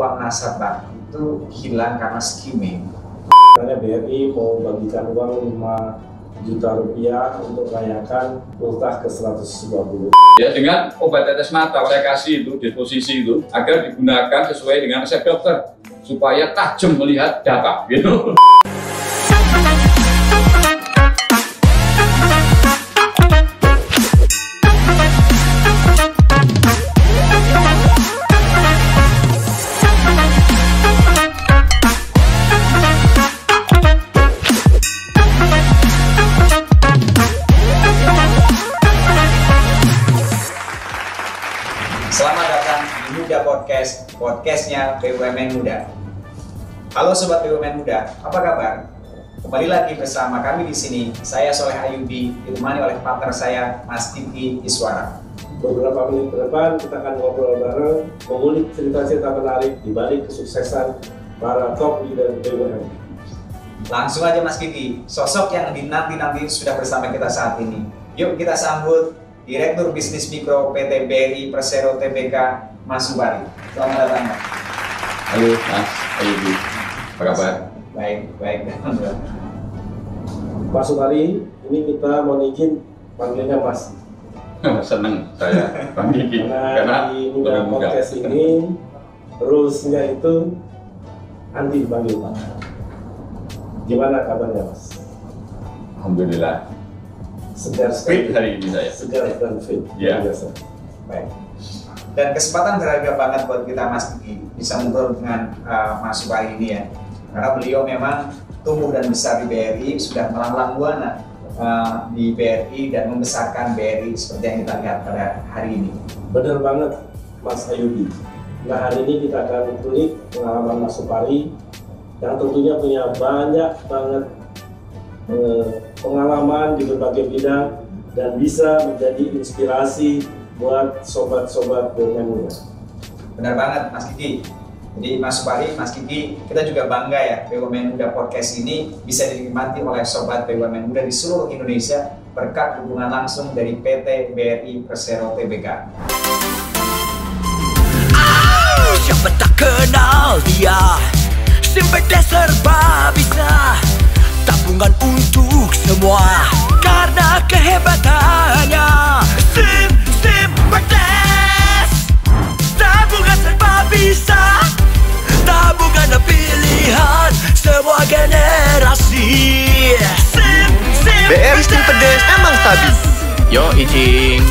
uang nasabah itu hilang karena skimming. Karena BRI mau bagikan uang 5 juta rupiah untuk rayakan ultah ke 120. Ya, dengan obat tetes mata saya kasih itu disposisi itu agar digunakan sesuai dengan resep dokter supaya tajam melihat data gitu. Selamat datang di Muda Podcast, podcastnya BUMN Muda. Halo Sobat BUMN Muda, apa kabar? Kembali lagi bersama kami di sini. Saya Soleh Ayubi, ditemani oleh partner saya, Mas Kiki Iswara. Beberapa menit ke depan kita akan ngobrol bareng, mengulik cerita-cerita menarik di balik kesuksesan para top leader BUMN. Langsung aja Mas Kiki, sosok yang dinanti-nanti sudah bersama kita saat ini. Yuk kita sambut Direktur Bisnis Mikro PT BRI Persero Tbk, Mas Subari. Selamat datang, Mas. Halo Mas Ayubi, apa kabar? Baik. Mas Subari, ini kita mau izin panggilnya Mas. Seneng saya Bang Kiki Karena di Muda Podcast ini rules-nya itu anti dipanggil Pak. Gimana kabarnya Mas? Alhamdulillah. Segar Fit hari ini saya. Segar dan fit. Ya. Biasa. Baik. Dan kesempatan berharga banget buat kita Mas Kiki bisa ngobrol dengan Mas Subari ini ya. Karena beliau memang tumbuh dan besar di BRI, sudah melanglang buana di BRI dan membesarkan BRI seperti yang kita lihat pada hari ini. Benar banget Mas Ayubi. Nah hari ini kita akan kulik pengalaman Mas Subari yang tentunya punya banyak banget pengalaman di berbagai bidang dan bisa menjadi inspirasi buat sobat-sobat BUMN Muda. Benar banget Mas Kiki. Jadi Mas Subari, Mas Kiki, kita juga bangga ya BUMN Muda Podcast ini bisa dinikmati oleh sobat BUMN Muda di seluruh Indonesia berkat dukungan langsung dari PT BRI Persero Tbk. Siapa tak kenal dia, simpen serba bisa, tabungan untuk semua karena kehebatannya. Simpedes, tabungan serba bisa, tabungan pilihan semua generasi. BRI Simpedes emang stabil. Yo icing.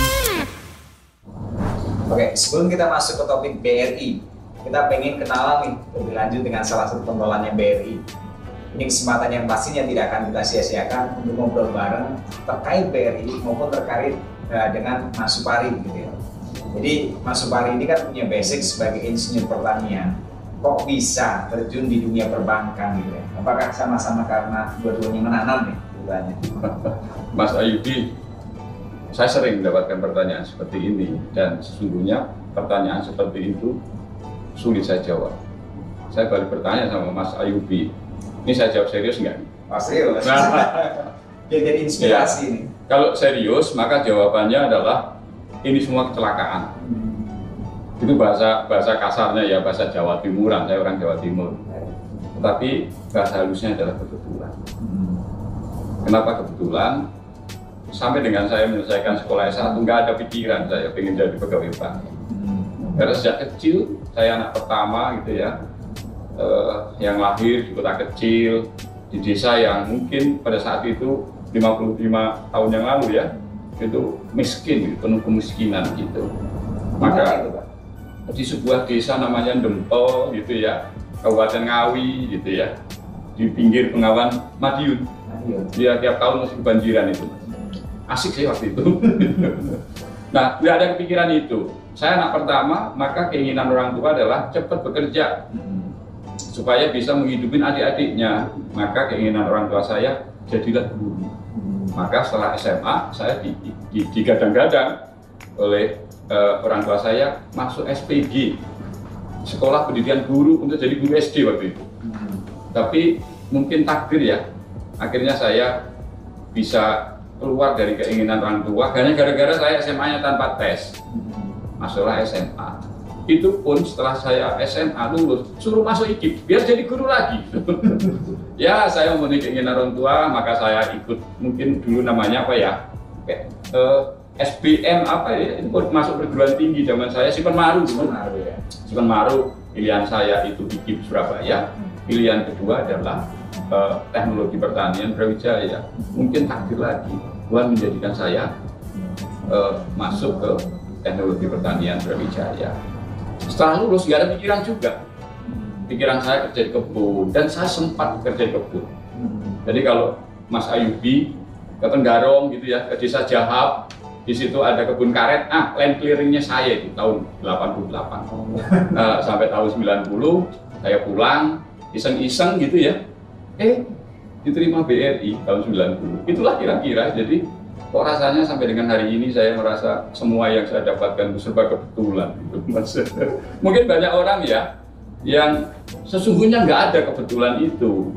Oke, sebelum kita masuk ke topik BRI, kita pengen kenalan nih lebih lanjut dengan salah satu pengelolanya BRI. Ini kesempatan yang pastinya tidak akan kita sia-siakan untuk ngobrol bareng terkait BRI maupun terkait dengan Mas Subari gitu ya. Jadi Mas Subari ini kan punya basic sebagai insinyur pertanian. Kok bisa terjun di dunia perbankan gitu ya? Apakah sama-sama karena dua-duanya menanam nih ceritanya? Mas Ayubi, saya sering mendapatkan pertanyaan seperti ini dan sesungguhnya pertanyaan seperti itu sulit saya jawab. Saya balik bertanya sama Mas Ayubi, ini saya jawab serius nggak? Oh, serius? Biar jadi inspirasi ya. nih. Kalau serius maka jawabannya adalah ini semua kecelakaan. Itu bahasa kasarnya ya, bahasa Jawa Timuran, saya orang Jawa Timur. Tetapi bahasa halusnya adalah kebetulan. Kenapa kebetulan? Sampai dengan saya menyelesaikan sekolah S1 nggak ada pikiran saya pengen jadi pegawai bank. Karena sejak kecil saya anak pertama gitu ya, yang lahir di kota kecil di desa yang mungkin pada saat itu 55 tahun yang lalu ya, itu miskin, penuh kemiskinan gitu. Maka di sebuah desa namanya Dempel gitu ya, Kabupaten Ngawi gitu ya, di pinggir Bengawan Madiun. Dia tiap tahun masih kebanjiran itu. Asik sih waktu itu. Nah, tidak ada kepikiran itu. Saya anak pertama, maka keinginan orang tua adalah cepat bekerja supaya bisa menghidupi adik-adiknya. Maka keinginan orang tua saya jadilah guru. Maka setelah SMA saya digadang-gadang oleh orang tua saya masuk SPG, Sekolah Pendidikan Guru, untuk jadi guru SD waktu itu. Tapi mungkin takdir ya, akhirnya saya bisa keluar dari keinginan orang tua hanya gara-gara saya SMA-nya tanpa tes. Masuklah SMA. Itu pun setelah saya SMA lulus, suruh masuk IKIP, biar jadi guru lagi. Ya, saya memenuhi keinginan orang tua, maka saya ikut, mungkin dulu namanya apa ya, SBM apa ya, itu masuk perguruan tinggi zaman saya, Simpen Maru. Simpen Maru, pilihan saya itu IKIP Surabaya, pilihan kedua adalah teknologi pertanian Brawijaya. Mungkin takdir lagi, Tuhan menjadikan saya masuk ke teknologi pertanian Brawijaya. Setelah lulus nggak ada pikiran juga. Pikiran saya kerja di kebun, dan saya sempat kerja di kebun. Jadi kalau Mas Ayubi ke Tenggarong gitu ya, ke Desa Jahap, di situ ada kebun karet. Land clearingnya saya itu tahun 88. Sampai tahun 90 saya pulang iseng-iseng gitu ya. Diterima BRI tahun 90. Itulah kira-kira. Jadi kok rasanya sampai dengan hari ini saya merasa semua yang saya dapatkan itu serba kebetulan. Mungkin banyak orang ya yang sesungguhnya nggak ada kebetulan itu,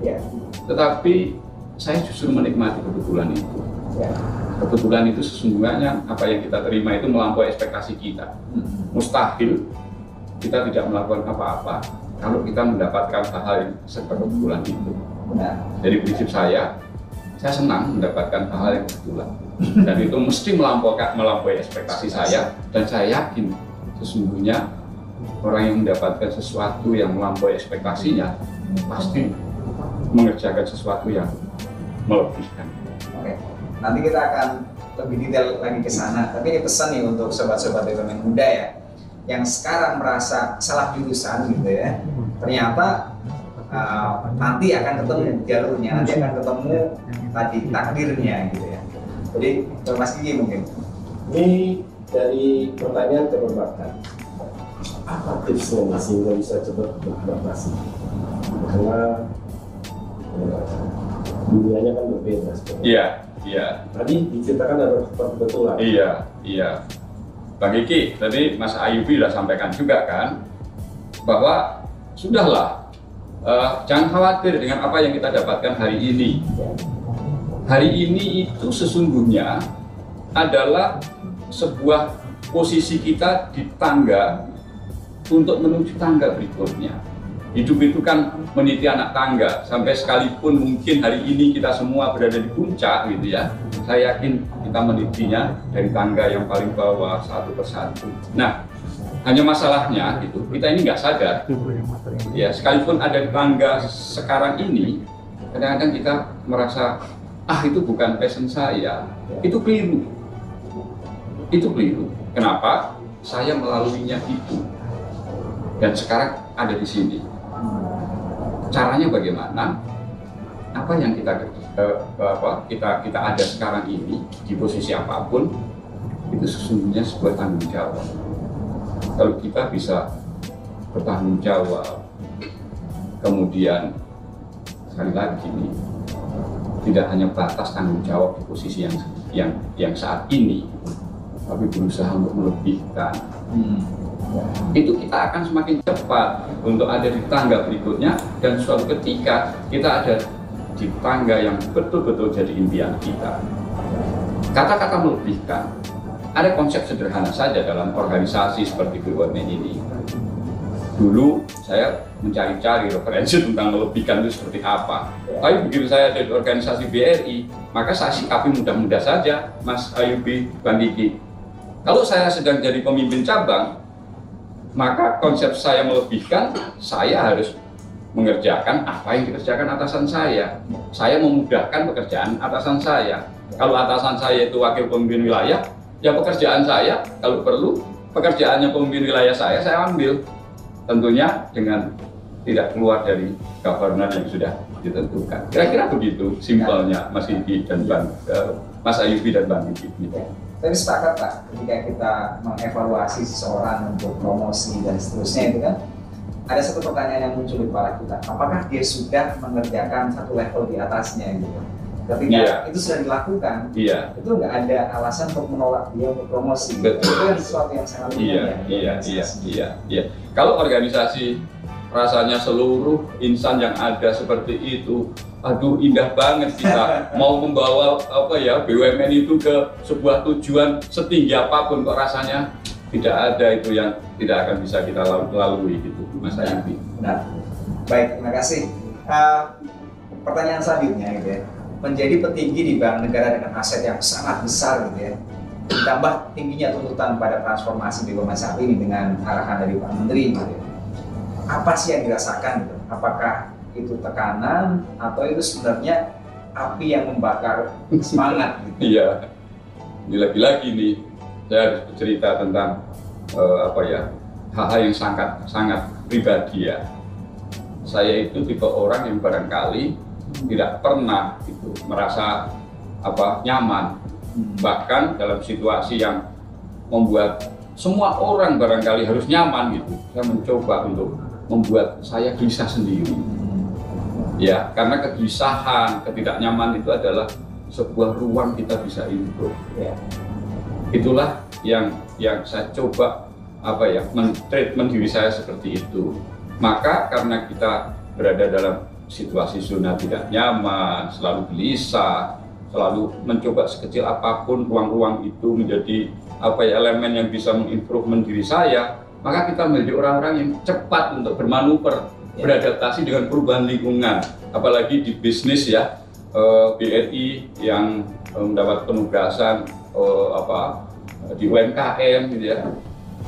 tetapi saya justru menikmati kebetulan itu. Kebetulan itu sesungguhnya apa yang kita terima itu melampaui ekspektasi kita. Mustahil kita tidak melakukan apa-apa kalau kita mendapatkan hal-hal yang serba kebetulan itu. Dari prinsip saya senang mendapatkan hal-hal yang kebetulan, dan itu mesti melampaui ekspektasi saya, dan saya yakin sesungguhnya orang yang mendapatkan sesuatu yang melampaui ekspektasinya pasti mengerjakan sesuatu yang melebihkan. Oke, nanti kita akan lebih detail lagi ke sana, tapi ini pesan nih untuk sobat-sobat ekonomi muda ya, yang sekarang merasa salah jurusan gitu ya, ternyata nanti akan ketemu jalurnya, nanti akan ketemu tadi takdirnya gitu ya. Jadi Mas Gigi mungkin ini dari pertanyaan ke perbankan, apa tipsnya sehingga bisa cepat beradaptasi? Karena dunianya kan berbeda. Iya. Tadi diceritakan ada kebetulan. Iya. Bang Kiki, tadi Mas Ayubi sudah sampaikan juga kan, bahwa sudahlah. Jangan khawatir dengan apa yang kita dapatkan hari ini. Hari ini itu sesungguhnya adalah sebuah posisi kita di tangga untuk menuju tangga berikutnya. Hidup itu kan meniti anak tangga, sampai sekalipun mungkin hari ini kita semua berada di puncak gitu ya. Saya yakin kita menitinya dari tangga yang paling bawah satu persatu. Nah, hanya masalahnya gitu, kita ini nggak sadar. Ya, sekalipun ada di tangga sekarang ini, kadang-kadang kita merasa itu bukan passion saya. Itu keliru. Kenapa? Saya melaluinya itu, dan sekarang ada di sini. Caranya bagaimana? Apa yang kita ada sekarang ini di posisi apapun itu sesungguhnya sebuah tanggung jawab. Kalau kita bisa bertanggung jawab, kemudian sekali lagi ini tidak hanya batas tanggung jawab di posisi yang saat ini, tapi berusaha untuk melebihkan, itu kita akan semakin cepat untuk ada di tangga berikutnya, dan suatu ketika kita ada di tangga yang betul-betul jadi impian kita. Kata-kata melebihkan, ada konsep sederhana saja dalam organisasi seperti BUMN ini. Dulu saya mencari-cari referensi tentang melebihkan itu seperti apa. Tapi begitu saya ada di organisasi BRI, maka saya sikapi mudah-mudah saja, Mas Ayubi, Bang Kiki. Kalau saya sedang jadi pemimpin cabang, maka konsep saya melebihkan, saya harus mengerjakan apa yang dikerjakan atasan saya. Saya memudahkan pekerjaan atasan saya. Kalau atasan saya itu wakil pemimpin wilayah, ya pekerjaan saya, kalau perlu, pekerjaannya pemimpin wilayah saya ambil. Tentunya dengan tidak keluar dari governor yang sudah ditentukan. Kira-kira begitu simpelnya Mas Kiki dan Mas Ayubi dan Bang Kiki. Tapi sepakat Pak, ketika kita mengevaluasi seseorang untuk promosi dan seterusnya itu kan, ada satu pertanyaan yang muncul di kepala kita, apakah dia sudah mengerjakan satu level di atasnya gitu. Ketika itu sudah dilakukan, itu nggak ada alasan untuk menolak dia untuk promosi. Betul. Itu kan sesuatu yang sangat Iya. Kalau organisasi rasanya seluruh insan yang ada seperti itu, aduh indah banget kita mau membawa BUMN itu ke sebuah tujuan setinggi apapun, kok rasanya tidak ada itu yang tidak akan bisa kita lalui gitu, Mas Ayubi. Nah, baik, terima kasih. Pertanyaan selanjutnya gitu ya, menjadi petinggi di bank negara dengan aset yang sangat besar gitu ya, ditambah tingginya tuntutan pada transformasi BUMN saat ini dengan arahan dari Pak Menteri gitu ya. Apa sih yang dirasakan gitu? Apakah itu tekanan atau itu sebenarnya api yang membakar semangat gitu? Iya, ini lagi-lagi nih saya harus bercerita tentang hal-hal yang sangat pribadi ya. Saya itu tipe orang yang barangkali tidak pernah gitu merasa nyaman, bahkan dalam situasi yang membuat semua orang barangkali harus nyaman gitu. Saya mencoba untuk membuat saya gelisah sendiri. Ya, karena kegelisahan, ketidaknyaman itu adalah sebuah ruang kita bisa improve. Ya. Itulah yang saya coba men-treatment diri saya seperti itu. Maka karena kita berada dalam situasi zona tidak nyaman, selalu gelisah, selalu mencoba sekecil apapun ruang-ruang itu menjadi elemen yang bisa mengimprovement diri saya, maka kita menjadi orang-orang yang cepat untuk bermanuver, beradaptasi dengan perubahan lingkungan, apalagi di bisnis ya. BRI yang mendapat penugasan di UMKM gitu ya,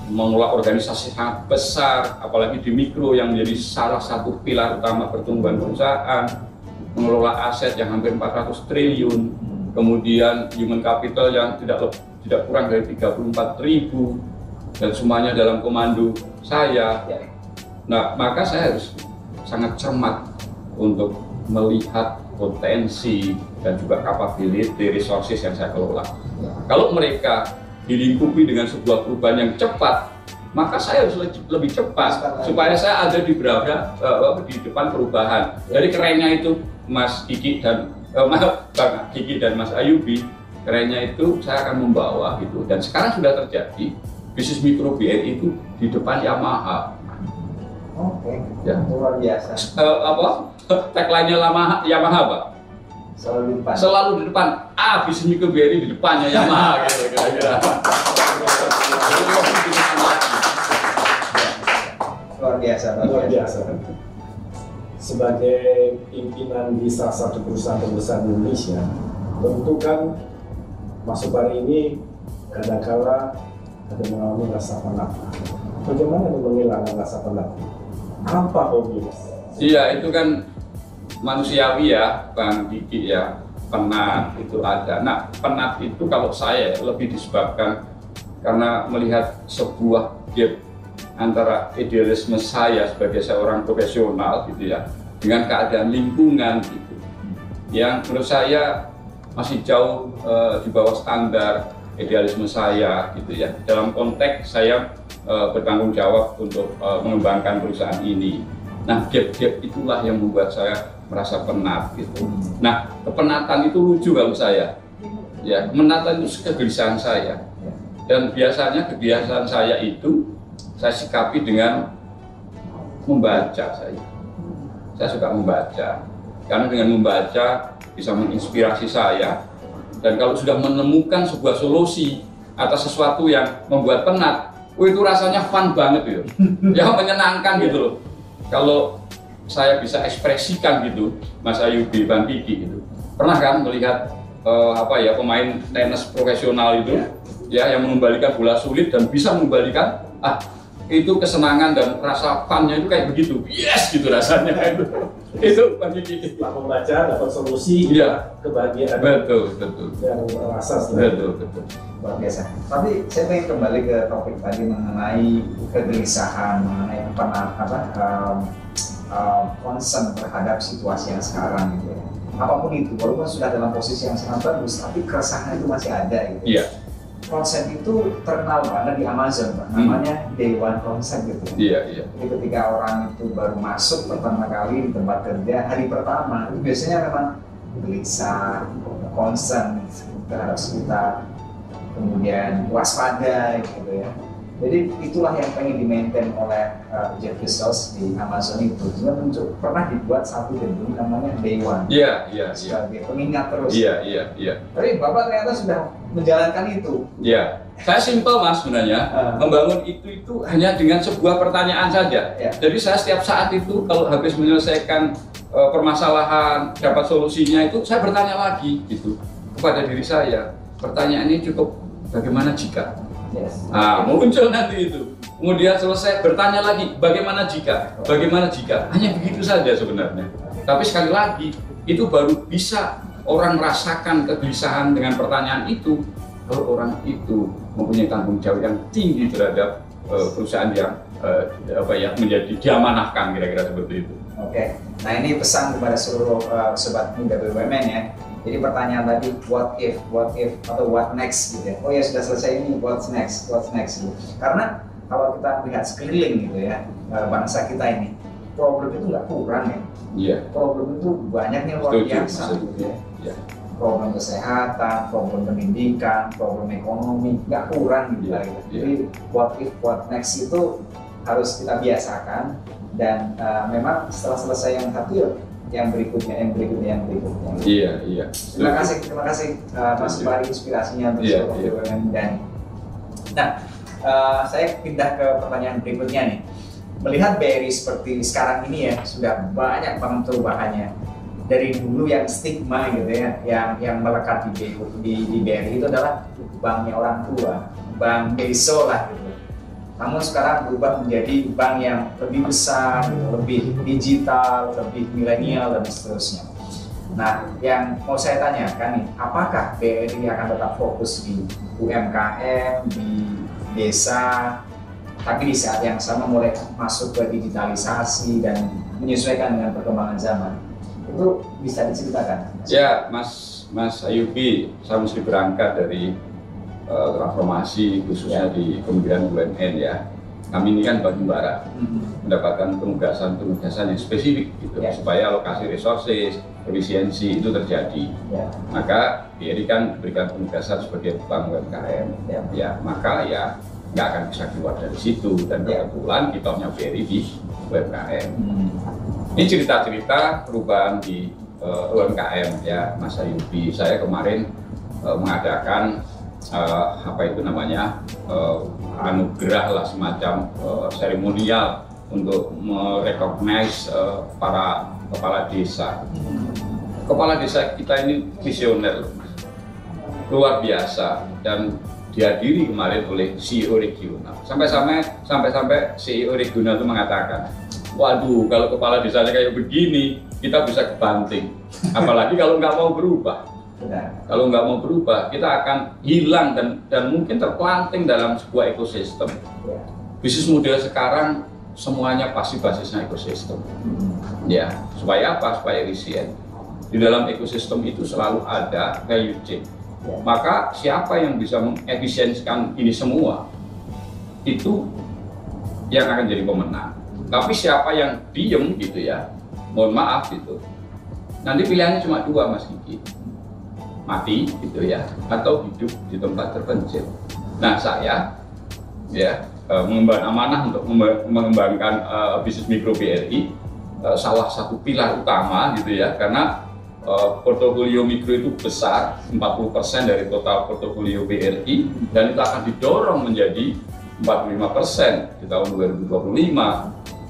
mengelola organisasi sangat besar, apalagi di mikro yang menjadi salah satu pilar utama pertumbuhan perusahaan, mengelola aset yang hampir 400 triliun, kemudian human capital yang tidak kurang dari 34.000, dan semuanya dalam komando saya. Nah, maka saya harus sangat cermat untuk melihat potensi dan juga capability resources yang saya kelola. Kalau mereka dilingkupi dengan sebuah perubahan yang cepat, maka saya harus lebih cepat supaya saya ada di depan perubahan. Dari kerennya itu Mas Kiki dan Bang Kiki dan Mas Ayubi, kerennya itu saya akan membawa gitu. Dan sekarang sudah terjadi bisnis mikro BRI itu di depan Yamaha. Oke, ya. Luar biasa. Tagline-nya Yamaha, Pak? Selalu di depan. Selalu di depan. Bisnis mikro BRI di depannya Yamaha, gitu kira-kira. Luar biasa. Luar biasa. Sebagai pimpinan di salah satu perusahaan terbesar di Indonesia, tentu kan Mas Sobari ini kadang-kala ada mengalami rasa penat. Bagaimana menghilangkan rasa penat? Apa hobi? Iya, itu kan manusiawi ya, Bang Kiki ya. Penat itu ada. Nah, penat itu kalau saya lebih disebabkan karena melihat sebuah gap antara idealisme saya sebagai seorang profesional gitu ya, dengan keadaan lingkungan gitu, yang menurut saya masih jauh di bawah standar idealisme saya gitu ya. Dalam konteks saya bertanggung jawab untuk mengembangkan perusahaan ini. Nah, gap-gap itulah yang membuat saya merasa penat gitu. Nah, kepenatan itu lucu kalau saya. Ya, kepenatan itu kegelisahan saya. Dan biasanya kebiasaan saya itu saya sikapi dengan membaca saya. Saya suka membaca. Karena dengan membaca bisa menginspirasi saya. Dan kalau sudah menemukan sebuah solusi atas sesuatu yang membuat penat, itu rasanya fun banget gitu. Ya, menyenangkan gitu loh. Kalau saya bisa ekspresikan gitu, Mas Ayubi, Bang Kiki gitu. Pernah kan melihat pemain tenis profesional itu ya yang mengembalikan bola sulit dan bisa mengembalikan itu kesenangan dan rasa fun-nya itu kayak begitu. Yes gitu rasanya itu. Itu Bang Kiki. Setelah membaca dapat solusi, kebahagiaan. Betul. Yang rasa betul. Luar biasa. Tapi saya ingin kembali ke topik tadi mengenai kegelisahan, mengenai concern terhadap situasi yang sekarang gitu ya. Apapun itu, walaupun sudah dalam posisi yang sangat bagus, tapi keresahan itu masih ada gitu. Iya. Konsep itu terkenal banget di Amazon, Pak. Namanya Day One Concept gitu. Iya. Jadi ketika orang itu baru masuk pertama kali di tempat kerja, hari pertama itu biasanya memang gelisah, concern terhadap sekitar, kemudian waspada gitu ya. Jadi itulah yang pengen di-maintain oleh Jeff Bezos di Amazon itu. Juga pernah dibuat satu gedung namanya Day One. Iya. Sebagai pengingat terus. Iya. Tapi Bapak ternyata sudah menjalankan itu. Iya. Saya simpel Mas sebenarnya, membangun itu hanya dengan sebuah pertanyaan saja. Jadi saya setiap saat itu kalau habis menyelesaikan permasalahan, dapat solusinya itu saya bertanya lagi gitu kepada diri saya. Pertanyaannya cukup bagaimana jika? Nah, muncul nanti itu. Kemudian selesai bertanya lagi bagaimana jika? Bagaimana jika? Hanya begitu saja sebenarnya. Tapi sekali lagi itu baru bisa orang merasakan kegelisahan dengan pertanyaan itu kalau orang itu mempunyai tanggung jawab yang tinggi terhadap perusahaan yang menjadi diamanahkan, kira-kira seperti itu. Oke, nah ini pesan kepada seluruh sobat muda BUMN ya. Jadi pertanyaan tadi what if atau what next gitu ya. Oh ya sudah selesai ini, what's next gitu. Karena kalau kita lihat sekeliling gitu ya, bangsa kita ini problem itu nggak kurang ya. Iya. Problem itu banyaknya luar biasa gitu ya. Iya. Problem kesehatan, problem pendidikan, problem ekonomi, nggak kurang gitu lah. Jadi what if, what next itu harus kita biasakan dan memang setelah selesai yang satu yang berikutnya. Iya. Terima kasih Mas Bari inspirasinya untuk seluruh BUMN dan. Nah, saya pindah ke pertanyaan berikutnya nih. Melihat BRI seperti sekarang ini ya, sudah banyak banget perubahannya. Dari dulu yang stigma gitu ya, yang melekat di BRI itu adalah banknya orang tua, bank deso lah gitu. Namun sekarang berubah menjadi bank yang lebih besar, gitu, lebih digital, lebih milenial dan seterusnya. Nah, yang mau saya tanyakan nih, apakah BRI akan tetap fokus di UMKM, di desa, tapi di saat yang sama mulai masuk ke digitalisasi dan menyesuaikan dengan perkembangan zaman? Itu bisa diceritakan? Ya, Mas Ayubi, saya mesti berangkat dari transformasi khususnya di Kementerian BUMN ya. Kami ini kan batubara, mendapatkan penugasan yang spesifik gitu, supaya alokasi resources, efisiensi itu terjadi. Maka BRI kan berikan penugasan sebagai bank UMKM, maka ya nggak akan bisa keluar dari situ. Dan kebetulan kita punya BRI di UMKM. Ini cerita-cerita perubahan di UMKM ya, Mas Ayubi. Saya kemarin mengadakan anugerah lah, semacam seremonial untuk merecognize para kepala desa. Kepala desa kita ini visioner, luar biasa, dan dihadiri kemarin oleh CEO regional. Sampai CEO regional itu mengatakan, waduh, kalau kepala desanya kayak begini, kita bisa kebanting. Apalagi kalau nggak mau berubah. Kalau nggak mau berubah, kita akan hilang dan mungkin terpelanting dalam sebuah ekosistem. Bisnis model sekarang semuanya pasti basisnya ekosistem. Ya, supaya apa? Supaya efisien. Di dalam ekosistem itu selalu ada value chain. Maka siapa yang bisa mengefisiensikan ini semua, itu yang akan jadi pemenang. Tapi siapa yang diem gitu ya, mohon maaf gitu. Nanti pilihannya cuma dua, Mas Kiki. Mati gitu ya, atau hidup di tempat terpencil. Nah, saya ya mengemban amanah untuk mengembangkan bisnis mikro BRI, salah satu pilar utama gitu ya, karena portofolio mikro itu besar, 40% dari total portofolio BRI, dan itu akan didorong menjadi 45% di tahun 2025.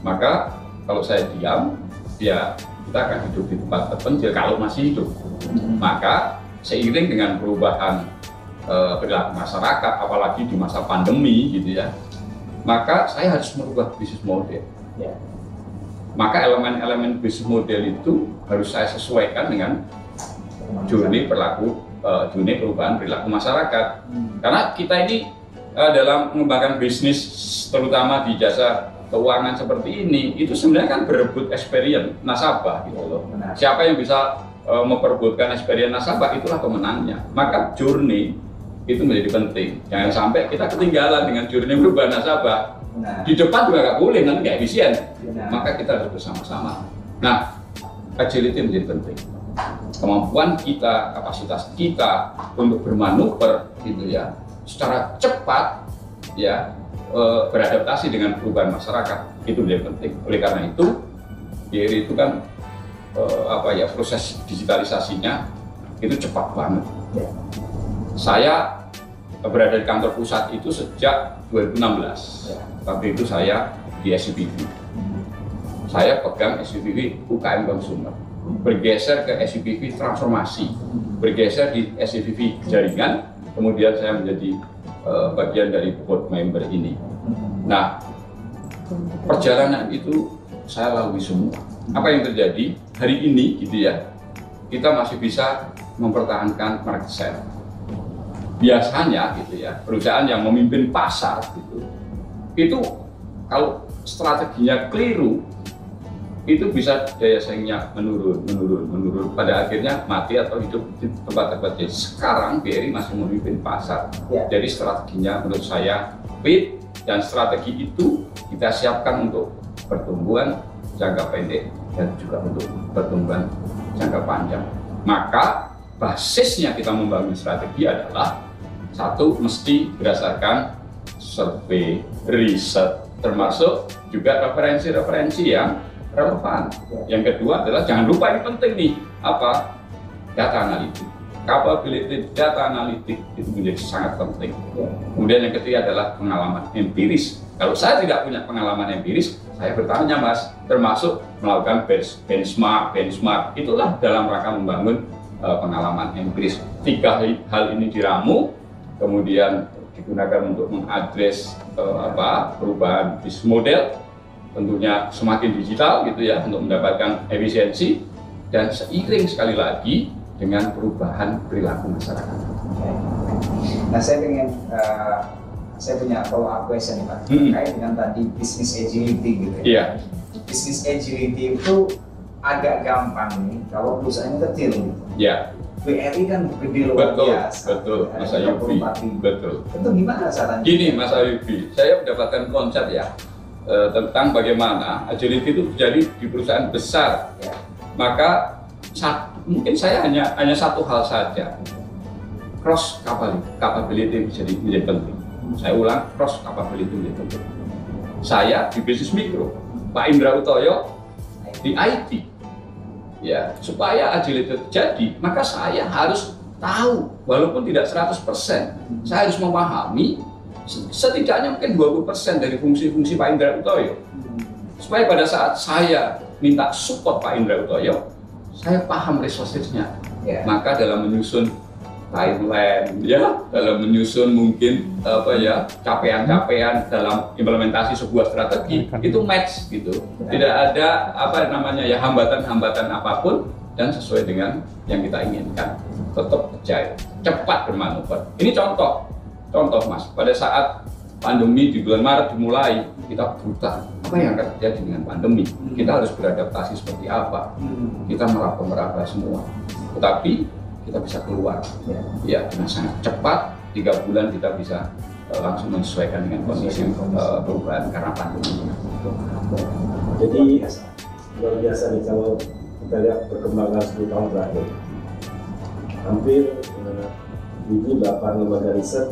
Maka kalau saya diam, ya kita akan hidup di tempat terpencil kalau masih hidup. Maka seiring dengan perubahan perilaku masyarakat, apalagi di masa pandemi gitu ya, maka saya harus merubah bisnis model. Maka elemen-elemen bisnis model itu harus saya sesuaikan dengan journey perubahan perilaku masyarakat. Karena kita ini dalam mengembangkan bisnis, terutama di jasa keuangan seperti ini, itu sebenarnya kan berebut experience nasabah gitu loh. Siapa yang bisa memperebutkan experience nasabah, itulah pemenangnya. Maka journey itu menjadi penting. Jangan sampai kita ketinggalan dengan journey perubahan nasabah. Di depan juga nggak boleh, nanti nggak efisien. Maka kita harus bersama-sama. Nah, agility menjadi penting. Kemampuan kita, kapasitas kita untuk bermanuver gitu ya, secara cepat ya, beradaptasi dengan perubahan masyarakat, itu menjadi penting. Oleh karena itu, BRI itu kan proses digitalisasinya itu cepat banget. Saya berada di kantor pusat itu sejak 2016. Waktu itu saya di SCBV. Saya pegang SCBV UKM Consumer. Bergeser ke SCBV Transformasi. Bergeser di SCBV Jaringan. Kemudian saya menjadi bagian dari board member ini. Nah, perjalanan itu saya lalui semua. Apa yang terjadi hari ini gitu ya, kita masih bisa mempertahankan market share. Biasanya gitu ya, perusahaan yang memimpin pasar gitu, itu kalau strateginya keliru, itu bisa daya saingnya menurun. Pada akhirnya mati atau hidup di tempat-tempat. Sekarang BRI masih memimpin pasar. Jadi strateginya menurut saya fit, dan strategi itu kita siapkan untuk pertumbuhan jangka pendek dan juga untuk pertumbuhan jangka panjang. Maka basisnya kita membangun strategi adalah satu, mesti berdasarkan survei, riset, termasuk juga referensi-referensi yang relevan. Yang kedua adalah jangan lupa ini penting nih, apa? Data analitik. Capability data analitik itu menjadi sangat penting. Kemudian yang ketiga adalah pengalaman empiris. Kalau saya tidak punya pengalaman empiris, saya bertanya Mas, termasuk melakukan benchmark. Itulah dalam rangka membangun pengalaman empiris. 3 hal ini diramu, kemudian digunakan untuk mengadres perubahan bisnis model. Tentunya semakin digital gitu ya, untuk mendapatkan efisiensi, dan seiring sekali lagi dengan perubahan perilaku masyarakat. Nah, saya punya follow up question nih Pak, terkait dengan tadi business agility gitu ya. Iya. Business agility itu agak gampang nih kalau perusahaannya kecil gitu. Iya. BRI kan gede luar biasa. Betul, Mas Ayubi. Betul. Itu gimana caranya? Gini Mas Ayubi, saya mendapatkan konsep ya tentang bagaimana agility itu terjadi di perusahaan besar. Maka mungkin saya hanya satu hal saja, cross capability menjadi penting. Saya ulang, cross capability menjadi penting. Saya di bisnis mikro, Pak Indra Utoyo di IT. Ya, supaya agility terjadi, maka saya harus tahu, walaupun tidak 100%, saya harus memahami setidaknya mungkin 20% dari fungsi-fungsi Pak Indra Utoyo. Supaya pada saat saya minta support Pak Indra Utoyo, saya paham resources-nya. Maka dalam menyusun timeline, ya, dalam menyusun mungkin capaian-capaian dalam implementasi sebuah strategi, itu match gitu. Tidak ada hambatan-hambatan apapun, dan sesuai dengan yang kita inginkan. Tetap agile, cepat bermanuver. Ini contoh Mas, pada saat pandemi di bulan Maret dimulai, kita buta. Apa yang akan terjadi dengan pandemi? Kita harus beradaptasi seperti apa? Kita meraba semua. Tetapi kita bisa keluar, ya, dengan sangat cepat. 3 bulan kita bisa langsung menyesuaikan dengan kondisi perubahan karena pandemi. Jadi luar biasa nih kalau kita lihat perkembangan 10 tahun terakhir. Hampir 8 lembaga riset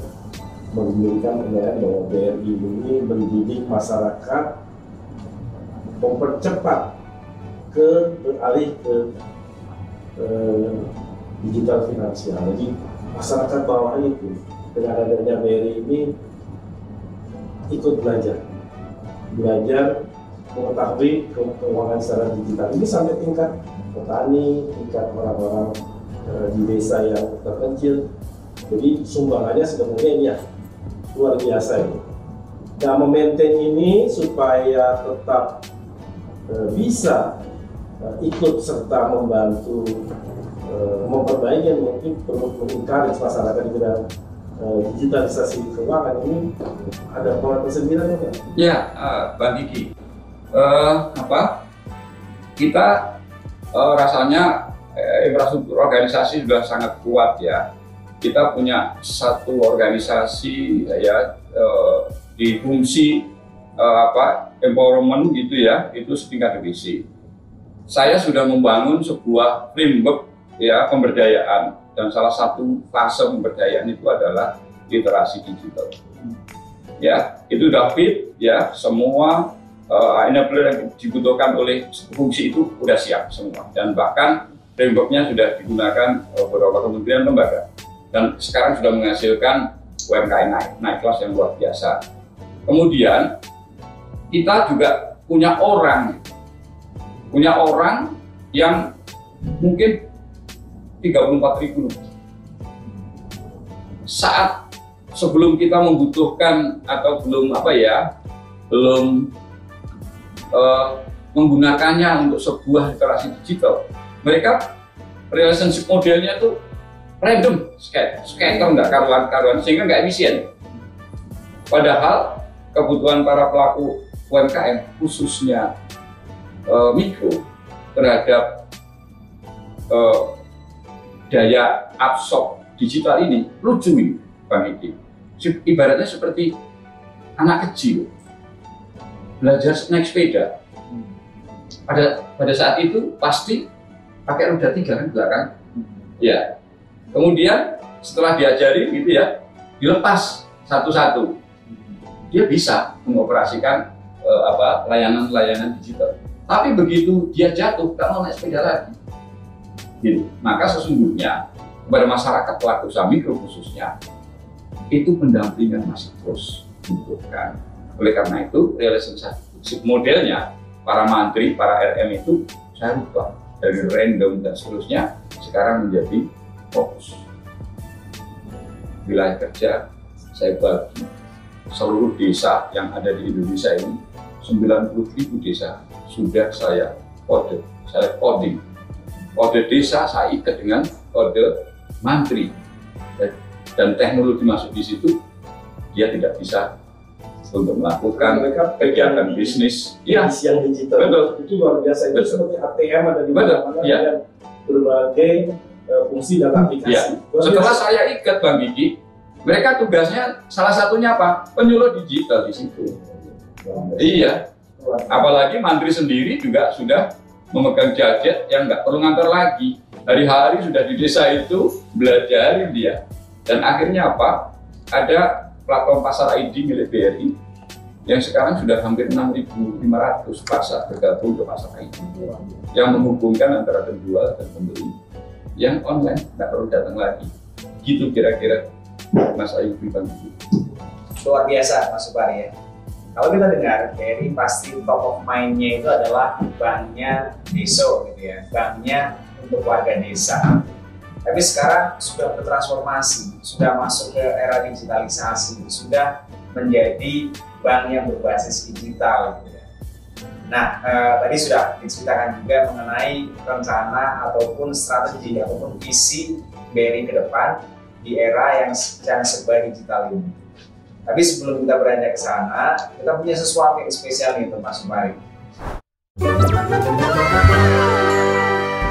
memberikan penilaian bahwa BRI ini mendidik masyarakat mempercepat beralih ke digital finansial. Jadi masyarakat bawah itu dengan adanya BRI ini ikut belajar mengetahui keuangan secara digital. Ini sampai tingkat petani, tingkat orang-orang di desa yang terpencil. Jadi sumbangannya sebenarnya ini ya luar biasa ini. Nah, memaintain ini supaya tetap bisa ikut serta membantu memperbaiki, mungkin perlu mengencourage masyarakat di bidang digitalisasi keuangan ini. Ada pola tersendiri kan? Ya, Bang Kiki, kita rasanya infrastruktur organisasi sudah sangat kuat ya. Kita punya satu organisasi ya di fungsi empowerment gitu ya, itu setingkat divisi. Saya sudah membangun sebuah framework ya pemberdayaan, dan salah satu fase pemberdayaan itu adalah literasi digital. Ya, itu udah fit ya, semua enabler yang dibutuhkan oleh fungsi itu udah siap semua, dan bahkan frameworknya sudah digunakan beberapa kementerian lembaga. Dan sekarang sudah menghasilkan UMKM naik kelas yang luar biasa. Kemudian kita juga punya orang yang mungkin 34.000 saat sebelum kita membutuhkan atau belum menggunakannya untuk sebuah literasi digital, mereka relationship modelnya tuh random, scatter, nggak karuan-karuan, sehingga nggak efisien. Padahal kebutuhan para pelaku UMKM, khususnya mikro, terhadap daya absorb digital ini lucu ini, Bang Iki. Ibaratnya seperti anak kecil belajar naik sepeda. Pada saat itu pasti pakai roda 3 kan belakang. Ya. Kemudian setelah diajari gitu ya, dilepas satu-satu. Dia bisa mengoperasikan layanan-layanan digital. Tapi begitu dia jatuh, nggak mau naik sepeda lagi. Gitu. Maka sesungguhnya kepada masyarakat pelaku usaha mikro khususnya itu pendampingan masih terus dibutuhkan. Oleh karena itu relationship modelnya para mantri, para RM itu saya rubah dari random dan seterusnya sekarang menjadi fokus. Wilayah kerja saya bagi seluruh desa yang ada di Indonesia ini, 90.000 desa sudah saya coding. Kode desa saya ikat dengan kode mantri, dan teknologi masuk di situ, dia tidak bisa untuk melakukan kegiatan bisnis. Iya, yang digital. Betul. Itu luar biasa. Itu seperti ATM ada di mana-mana dan berbagai fungsi dan aplikasi. Ya. Setelah saya ikat Bang Gigi, mereka tugasnya salah satunya apa? Penyuluh digital di situ. Iya. Apalagi mantri sendiri juga sudah memegang gadget yang nggak perlu ngantar lagi. Hari-hari sudah di desa itu belajarin dia. Dan akhirnya apa? Ada platform pasar ID milik BRI yang sekarang sudah hampir 6.500 pasar bergabung ke pasar ID yang menghubungkan antara penjual dan pembeli yang online, nggak perlu datang lagi. Gitu kira-kira Mas Ayu Bang. Luar biasa Mas Supari ya. Kalau kita dengar BRI pasti top of mind-nya itu adalah banknya deso gitu ya, banknya untuk warga desa. Tapi sekarang sudah bertransformasi, sudah masuk ke era digitalisasi, sudah menjadi bank yang berbasis digital gitu ya. Nah, tadi sudah diceritakan juga mengenai rencana ataupun strategi ataupun visi BRI ke depan di era yang sedang serba digital ini. Tapi sebelum kita beranjak ke sana, kita punya sesuatu yang spesial nih untuk Mas Supari.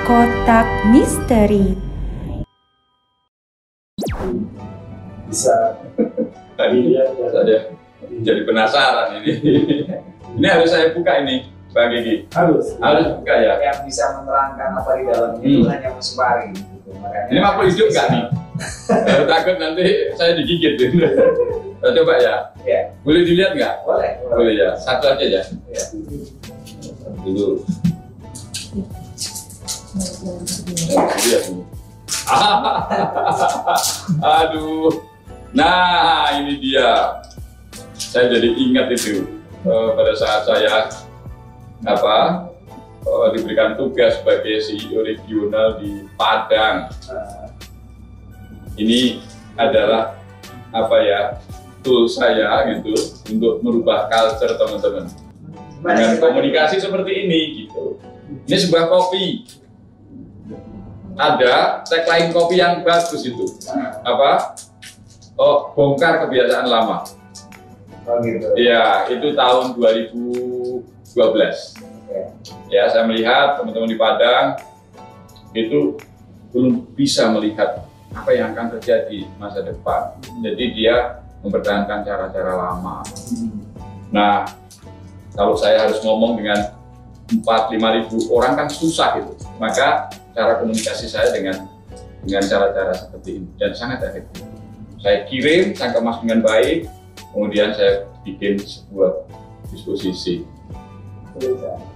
Kotak Misteri. Bisa Tadi saja jadi penasaran ini. Ini harus saya buka ini, Bang Gigi. Harus buka ya. Yang bisa menerangkan apa di dalamnya itu hanya Mas Supari. Gitu. Ini mampu hidup nggak nih? Takut nanti saya digigit. Kita coba ya. Ya. Boleh dilihat nggak? Boleh. Boleh ya. Satu aja ya. Ya. Dulu. Lihat dulu. Aduh. Nah, ini dia. Saya jadi ingat itu pada saat saya diberikan tugas sebagai CEO regional di Padang. Ini adalah tool saya gitu untuk merubah culture teman-teman dengan komunikasi seperti ini gitu. Ini sebuah kopi, ada tagline kopi yang bagus itu bongkar kebiasaan lama. Gitu. Ya, itu tahun 2012. Ya, saya melihat teman-teman di Padang itu belum bisa melihat apa yang akan terjadi masa depan. Jadi dia mempertahankan cara-cara lama. Nah, kalau saya harus ngomong dengan 4-5 ribu orang kan susah gitu. Maka cara komunikasi saya dengan cara-cara seperti ini dan sangat efektif. Saya kirim, saya kemas dengan baik, kemudian saya bikin sebuah disposisi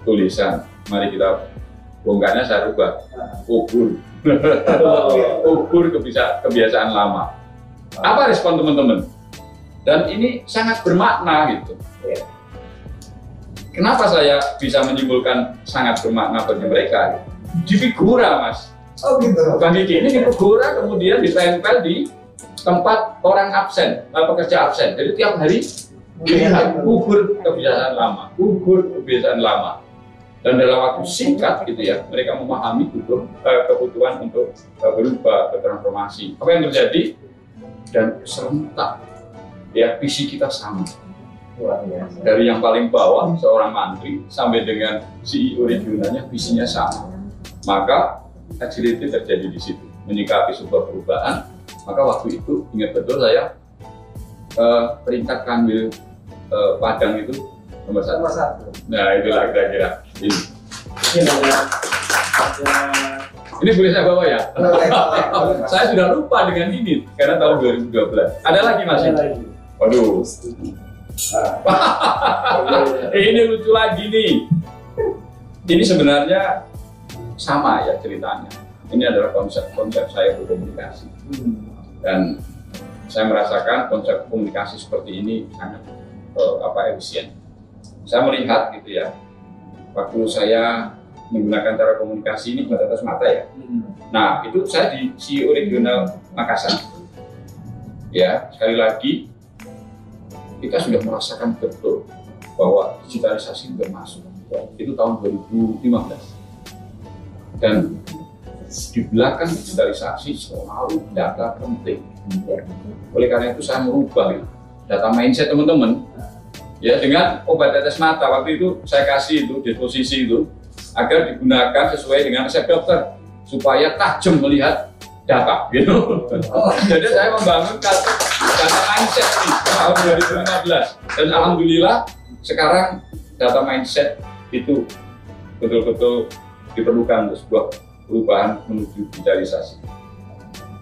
tulisan. Mari kita bongkarnya saya rubah, kubur kebiasaan lama. Apa respon teman-teman? Dan ini sangat bermakna gitu. Kenapa saya bisa menyimpulkan sangat bermakna bagi mereka? Di figura, Mas. Oh gitu. Bukan di figura kemudian ditempel di tempat orang absen, pekerja absen. Jadi tiap hari dilihat gugur kebiasaan lama, gugur kebiasaan lama. Dan dalam waktu singkat gitu ya, mereka memahami kebutuhan untuk berubah, bertransformasi. Apa yang terjadi? Dan serentak, ya visi kita sama. Dari yang paling bawah, seorang mantri, sampai dengan CEO regionalnya, visinya sama. Maka agility terjadi di situ, menyikapi sebuah perubahan. Maka waktu itu ingat betul saya peringkat Kanwil Padang itu nomor satu. Nah itulah kira-kira ini. Ini boleh saya bawa ya? Saya sudah lupa dengan ini karena tahun 2012. Ada lagi masih? Waduh. Ini lucu lagi nih. Ini sebenarnya sama ya ceritanya. Ini adalah konsep saya berkomunikasi. Dan saya merasakan konsep komunikasi seperti ini sangat efisien. Saya melihat gitu ya, waktu saya menggunakan cara komunikasi ini batas mata ya. Nah itu saya di CEO regional Makassar. Ya sekali lagi kita sudah merasakan betul bahwa digitalisasi sudah masuk. Itu tahun 2015. Dan di belakang digitalisasi selalu data penting. Oleh karena itu saya merubah data mindset teman-teman. Ya dengan obat tetes mata waktu itu saya kasih itu disposisi itu agar digunakan sesuai dengan resep dokter supaya tajam melihat data gitu. Jadi saya membangun data mindset di tahun 2015 dan alhamdulillah sekarang data mindset itu betul-betul diperlukan untuk sebuah perubahan menuju digitalisasi.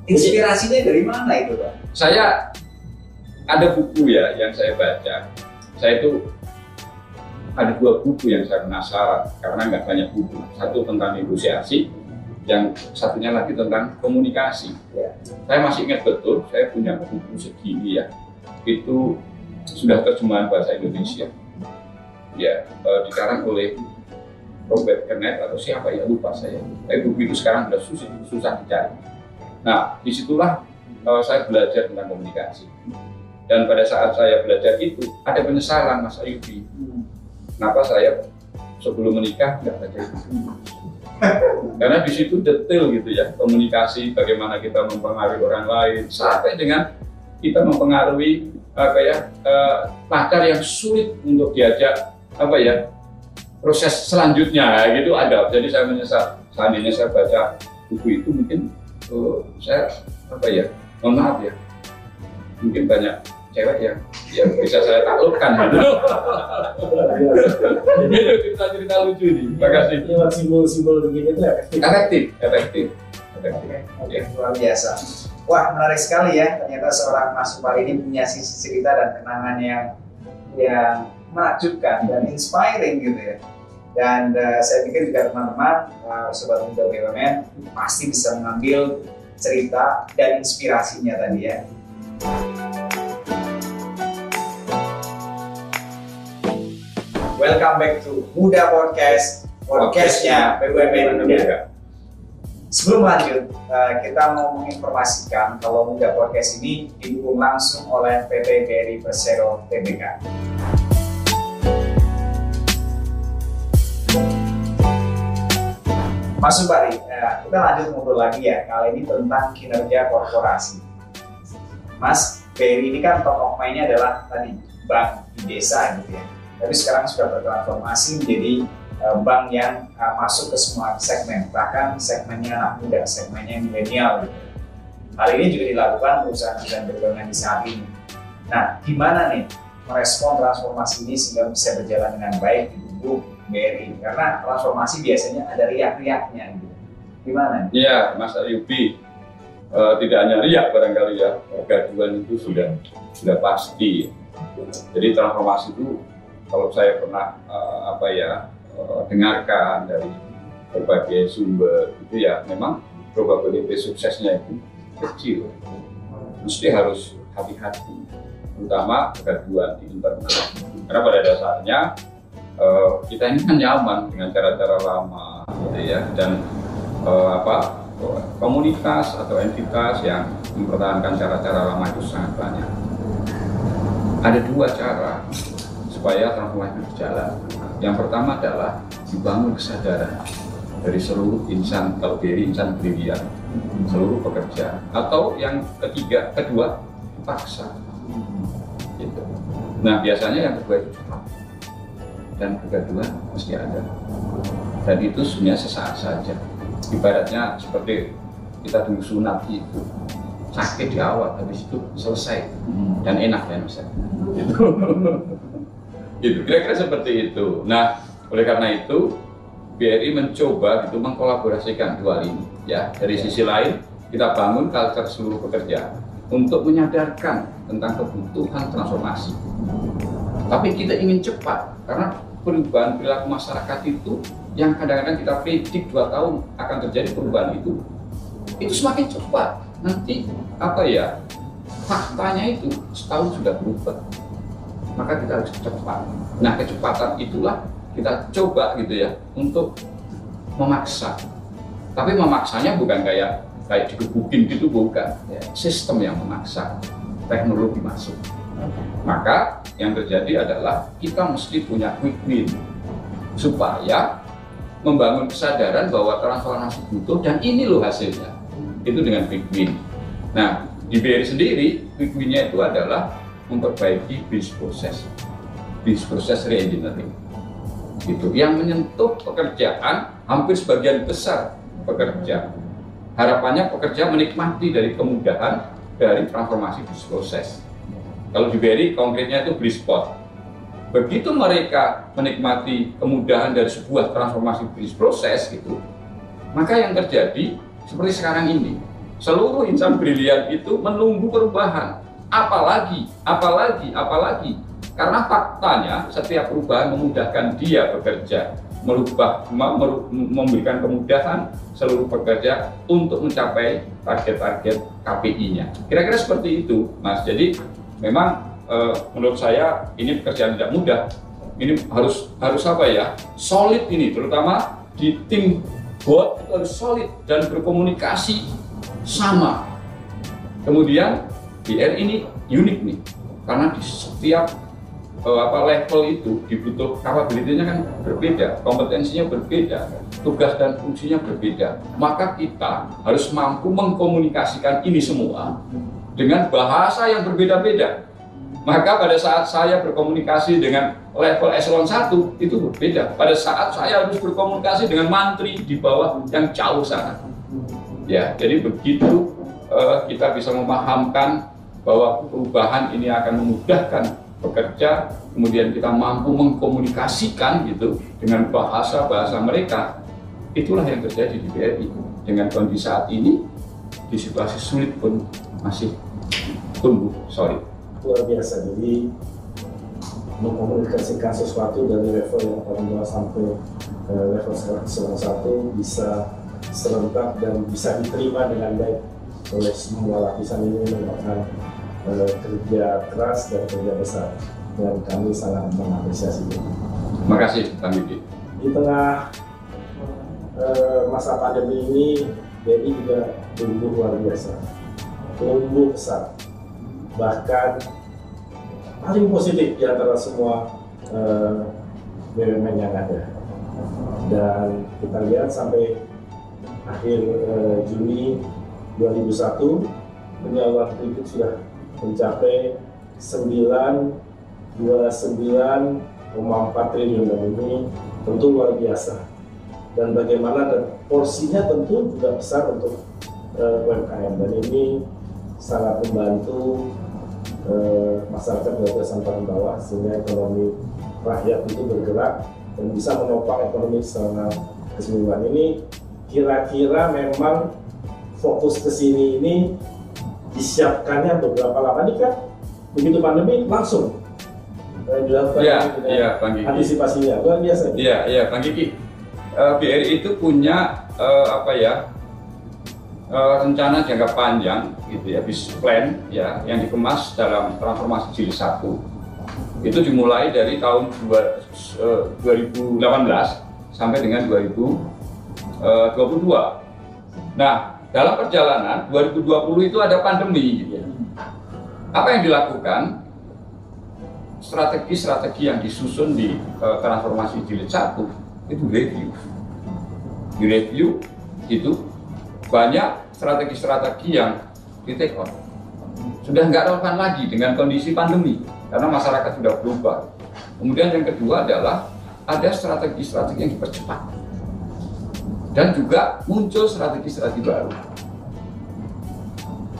Inspirasinya dari mana itu, Pak? Saya ada buku ya yang saya baca. Saya itu ada 2 buku yang saya penasaran karena nggak banyak buku. Satu tentang negosiasi, yang satunya lagi tentang komunikasi. Saya masih ingat betul, saya punya buku segini ya. Itu sudah terjemahan bahasa Indonesia. Ya, dikarang oleh Robert Kenneth atau siapa ya lupa saya. Tapi buku itu sekarang sudah susah dicari. Nah, disitulah saya belajar tentang komunikasi. Dan pada saat saya belajar itu ada penyesalan Mas Ayubi. Kenapa saya sebelum menikah nggak baca itu? Karena di situ detail gitu ya komunikasi, bagaimana kita mempengaruhi orang lain sampai dengan kita mempengaruhi pacar yang sulit untuk diajak proses selanjutnya gitu ada. Jadi saya menyesal seandainya saya baca buku itu mungkin saya mohon maaf ya, mungkin banyak cewek yang bisa saya taklukkan gitu. Itu cerita-cerita lucu ini. Terima kasih. Lewat simbol-simbol begini itu Efektif. Ya, luar biasa. Wah, menarik sekali ya. Ternyata seorang Mas Supar ini punya sisi cerita dan kenangan yang menakjubkan dan inspiring gitu ya. Dan saya pikir juga teman-teman Sobat Muda BUMN pasti bisa mengambil cerita dan inspirasinya tadi ya. Welcome back to Muda Podcast, podcastnya BUMN Muda. Sebelum lanjut, kita mau menginformasikan kalau Muda Podcast ini didukung langsung oleh PT BRI Persero Tbk. Mas Supari, kita lanjut ngobrol lagi ya, kali ini tentang kinerja korporasi. Mas, BRI ini kan top of mind-nya adalah tadi bank di desa gitu ya. Tapi sekarang sudah bertransformasi menjadi bank yang masuk ke semua segmen, bahkan segmennya anak muda, segmennya milenial gitu. Hal ini juga dilakukan perusahaan-perusahaan BUMN di saat ini. Nah, gimana nih merespon transformasi ini sehingga bisa berjalan dengan baik di tubuh BRI? Karena transformasi biasanya ada riak-riaknya gitu. Gimana? Iya, Mas Ayubi, tidak hanya riak barangkali ya, kegaduhan itu sudah pasti. Jadi transformasi itu kalau saya pernah dengarkan dari berbagai sumber itu ya memang probabilitas suksesnya itu kecil. Mesti harus hati-hati. terutama kegaduhan di internal. Karena pada dasarnya kita ini kan nyaman dengan cara-cara lama, gitu ya, dan komunitas atau entitas yang mempertahankan cara-cara lama itu sangat banyak. Ada dua cara supaya transformasi berjalan. Yang pertama adalah dibangun kesadaran dari seluruh insan, kalau BRI insan brilian, seluruh pekerja. Atau yang kedua dipaksa. Gitu. Nah biasanya yang kedua itu cepat dan kegaduhan mesti ada. Dan itu sebenarnya sesaat saja. Ibaratnya seperti kita dulu sunat itu, sakit di awal, habis itu selesai dan enak ya misalnya. Gitu. Kira-kira seperti itu. Nah, oleh karena itu BRI mencoba gitu mengkolaborasikan dua ini. Ya, dari sisi lain kita bangun culture seluruh pekerja untuk menyadarkan tentang kebutuhan transformasi. Tapi kita ingin cepat karena perubahan perilaku masyarakat itu yang kadang-kadang kita predik 2 tahun akan terjadi perubahan itu semakin cepat. Nanti faktanya itu setahun sudah berubah. Maka kita harus cepat. Nah kecepatan itulah kita coba gitu ya untuk memaksa. Tapi memaksanya bukan kayak digebukin gitu, bukan. Ya, sistem yang memaksa, teknologi masuk. Maka yang terjadi adalah kita mesti punya quick win supaya membangun kesadaran bahwa transformasi butuh dan ini loh hasilnya. Itu dengan quick win. Nah di BRI sendiri quick win-nya itu adalah memperbaiki business process reengineering gitu, yang menyentuh pekerjaan hampir sebagian besar pekerja. Harapannya pekerja menikmati dari kemudahan dari transformasi business process. Kalau di BRI konkretnya itu Blispot. Begitu mereka menikmati kemudahan dari sebuah transformasi business process gitu, maka yang terjadi seperti sekarang ini, seluruh insan brilian itu menunggu perubahan. Apalagi, karena faktanya setiap perubahan memudahkan dia bekerja, memberikan kemudahan seluruh pekerja untuk mencapai target-target KPI-nya. Kira-kira seperti itu, Mas. Jadi memang menurut saya ini pekerjaan tidak mudah. Ini harus solid ini, terutama di tim bot itu harus solid dan berkomunikasi sama. Kemudian BRI ini unik nih, karena di setiap level itu dibutuh kapabilitasnya kan berbeda, kompetensinya berbeda, tugas dan fungsinya berbeda. Maka kita harus mampu mengkomunikasikan ini semua dengan bahasa yang berbeda-beda. Maka pada saat saya berkomunikasi dengan level eselon 1 itu berbeda. Pada saat saya harus berkomunikasi dengan mantri di bawah yang jauh sana. Ya, jadi begitu kita bisa memahamkan bahwa perubahan ini akan memudahkan pekerja, kemudian kita mampu mengkomunikasikan gitu dengan bahasa mereka. Itulah yang terjadi di BRI. Dengan kondisi saat ini, di situasi sulit pun masih tumbuh solid. Luar biasa, jadi mengkomunikasikan sesuatu dari level yang paling bawah sampai level eselon 1 bisa serentak dan bisa diterima dengan baik oleh semua lapisan. Ini merupakan kerja keras dan kerja besar, dan kami sangat mengapresiasi itu. Terima kasih, Kang Didi. Di tengah masa pandemi ini, BRI juga tumbuh luar biasa, tumbuh besar, bahkan paling positif di antara semua BUMN yang ada. Dan kita lihat sampai akhir Juni 2001, penyaluran kredit sudah mencapai 929,4 triliun, dan ini tentu luar biasa. Dan bagaimana, dan porsinya tentu juga besar untuk UMKM, dan ini sangat membantu masyarakat berkesan paling bawah, sehingga ekonomi rakyat itu bergerak dan bisa menopang ekonomi secara keseluruhan. Ini kira-kira memang fokus ke sini ini disiapkannya beberapa lama nih kan, begitu pandemi langsung dilakukan antisipasinya luar biasa. Iya, Bang Kiki. BRI itu punya rencana jangka panjang gitu ya, business plan ya, yang dikemas dalam transformasi jilid 1 itu dimulai dari tahun 2018 sampai dengan 2022. Nah, dalam perjalanan 2020 itu ada pandemi gitu ya. Apa yang dilakukan? Strategi-strategi yang disusun di transformasi jilid 1 itu review. Di review itu banyak strategi-strategi yang di take on. Sudah nggak relevan lagi dengan kondisi pandemi karena masyarakat sudah berubah. Kemudian yang kedua adalah ada strategi-strategi yang dipercepat dan juga muncul strategi-strategi baru.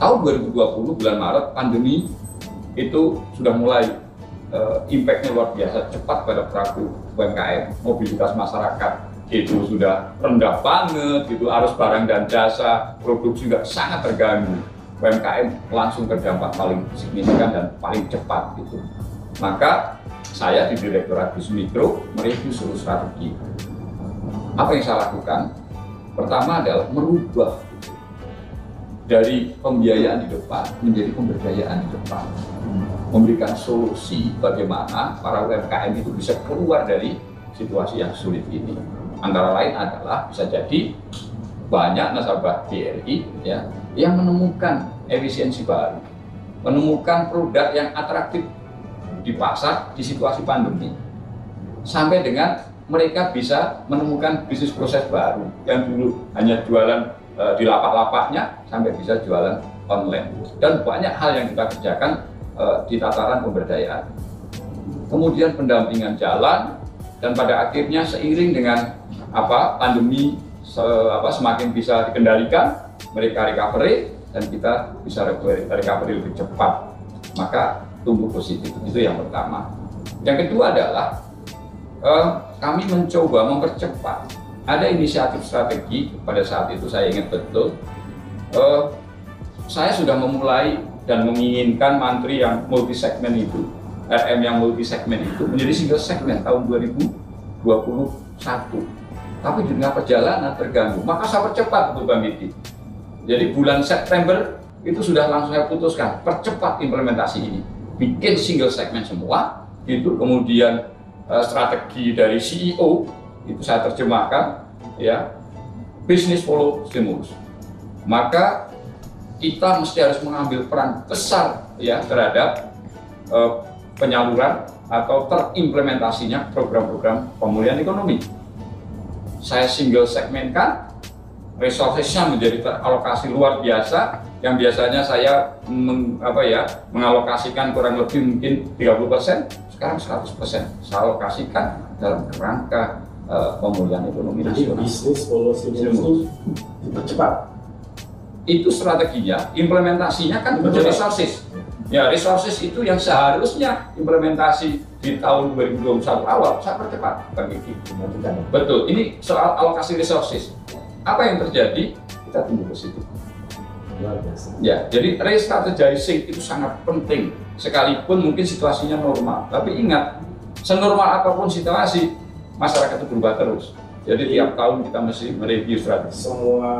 Tahun 2020 bulan Maret pandemi itu sudah mulai impact-nya luar biasa cepat pada pelaku UMKM, mobilitas masyarakat itu sudah rendah banget, gitu, arus barang dan jasa, produksi juga sangat terganggu. UMKM langsung terdampak paling signifikan dan paling cepat gitu. Maka saya di Direktorat Bisnis Mikro mereview seluruh strategi. Apa yang saya lakukan? Pertama adalah merubah dari pembiayaan di depan menjadi pemberdayaan di depan. Memberikan solusi bagaimana para UMKM itu bisa keluar dari situasi yang sulit ini. Antara lain adalah bisa jadi banyak nasabah BRI ya, yang menemukan efisiensi baru, menemukan produk yang atraktif di pasar di situasi pandemi, sampai dengan mereka bisa menemukan bisnis proses baru yang dulu hanya jualan di lapak-lapaknya sampai bisa jualan online, dan banyak hal yang kita kerjakan di tataran pemberdayaan. Kemudian pendampingan jalan, dan pada akhirnya seiring dengan pandemi semakin bisa dikendalikan, mereka recovery dan kita bisa recovery lebih cepat, maka tumbuh positif. Itu yang pertama. Yang kedua adalah kami mencoba mempercepat. Ada inisiatif strategi pada saat itu, saya ingat betul, saya sudah memulai dan menginginkan mantri yang multi segmen itu, RM yang multi segmen itu menjadi single segmen tahun 2021. Tapi di tengah perjalanan terganggu, maka saya percepat untuk Bang Didi. Jadi bulan September itu sudah langsung saya putuskan, percepat implementasi ini, bikin single segment semua, itu kemudian strategi dari CEO itu saya terjemahkan, ya, business follow stimulus. Maka kita mesti harus mengambil peran besar ya terhadap penyaluran atau terimplementasinya program-program pemulihan ekonomi. Saya single segmentkan, resourcesnya menjadi teralokasi luar biasa, yang biasanya saya mengalokasikan kurang lebih mungkin 30%, sekarang 100% saya alokasikan dalam kerangka pemulihan ekonomi nasional. Bisnis follow stimulus dipercepat. Itu strateginya, implementasinya kan menjadi resources. Ya, resources itu yang seharusnya implementasi di tahun 2021 awal, saya percepat, Bang Kiki. Betul, ini soal alokasi resources. Apa yang terjadi? Kita tumbuh positif. Ya, jadi re-strategizing itu sangat penting, sekalipun mungkin situasinya normal. Tapi ingat, senormal apapun situasi, masyarakat itu berubah terus. Jadi tiap tahun kita mesti mereview strategi. Semua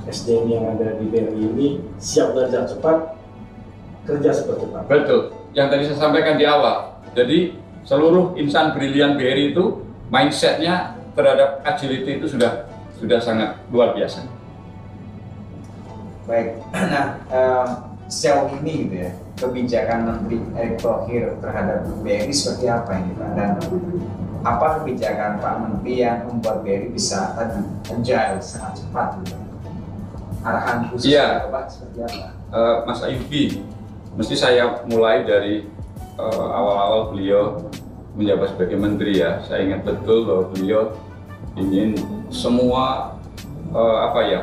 SDM yang ada di BRI ini siap belajar cepat, kerja cepat. Betul, yang tadi saya sampaikan di awal. Jadi seluruh insan brilian BRI itu mindsetnya terhadap agility itu sudah sangat luar biasa. Baik, nah sejauh ini gitu ya, kebijakan Menteri Erick Thohir terhadap BRI seperti apa ini Pak? Dan apa kebijakan Pak Menteri yang membuat BRI bisa agile sangat cepat gitu? Arahan khusus Pak seperti apa? Mas Ayubi, mesti saya mulai dari awal-awal beliau menjabat sebagai menteri ya. Saya ingat betul bahwa beliau ingin semua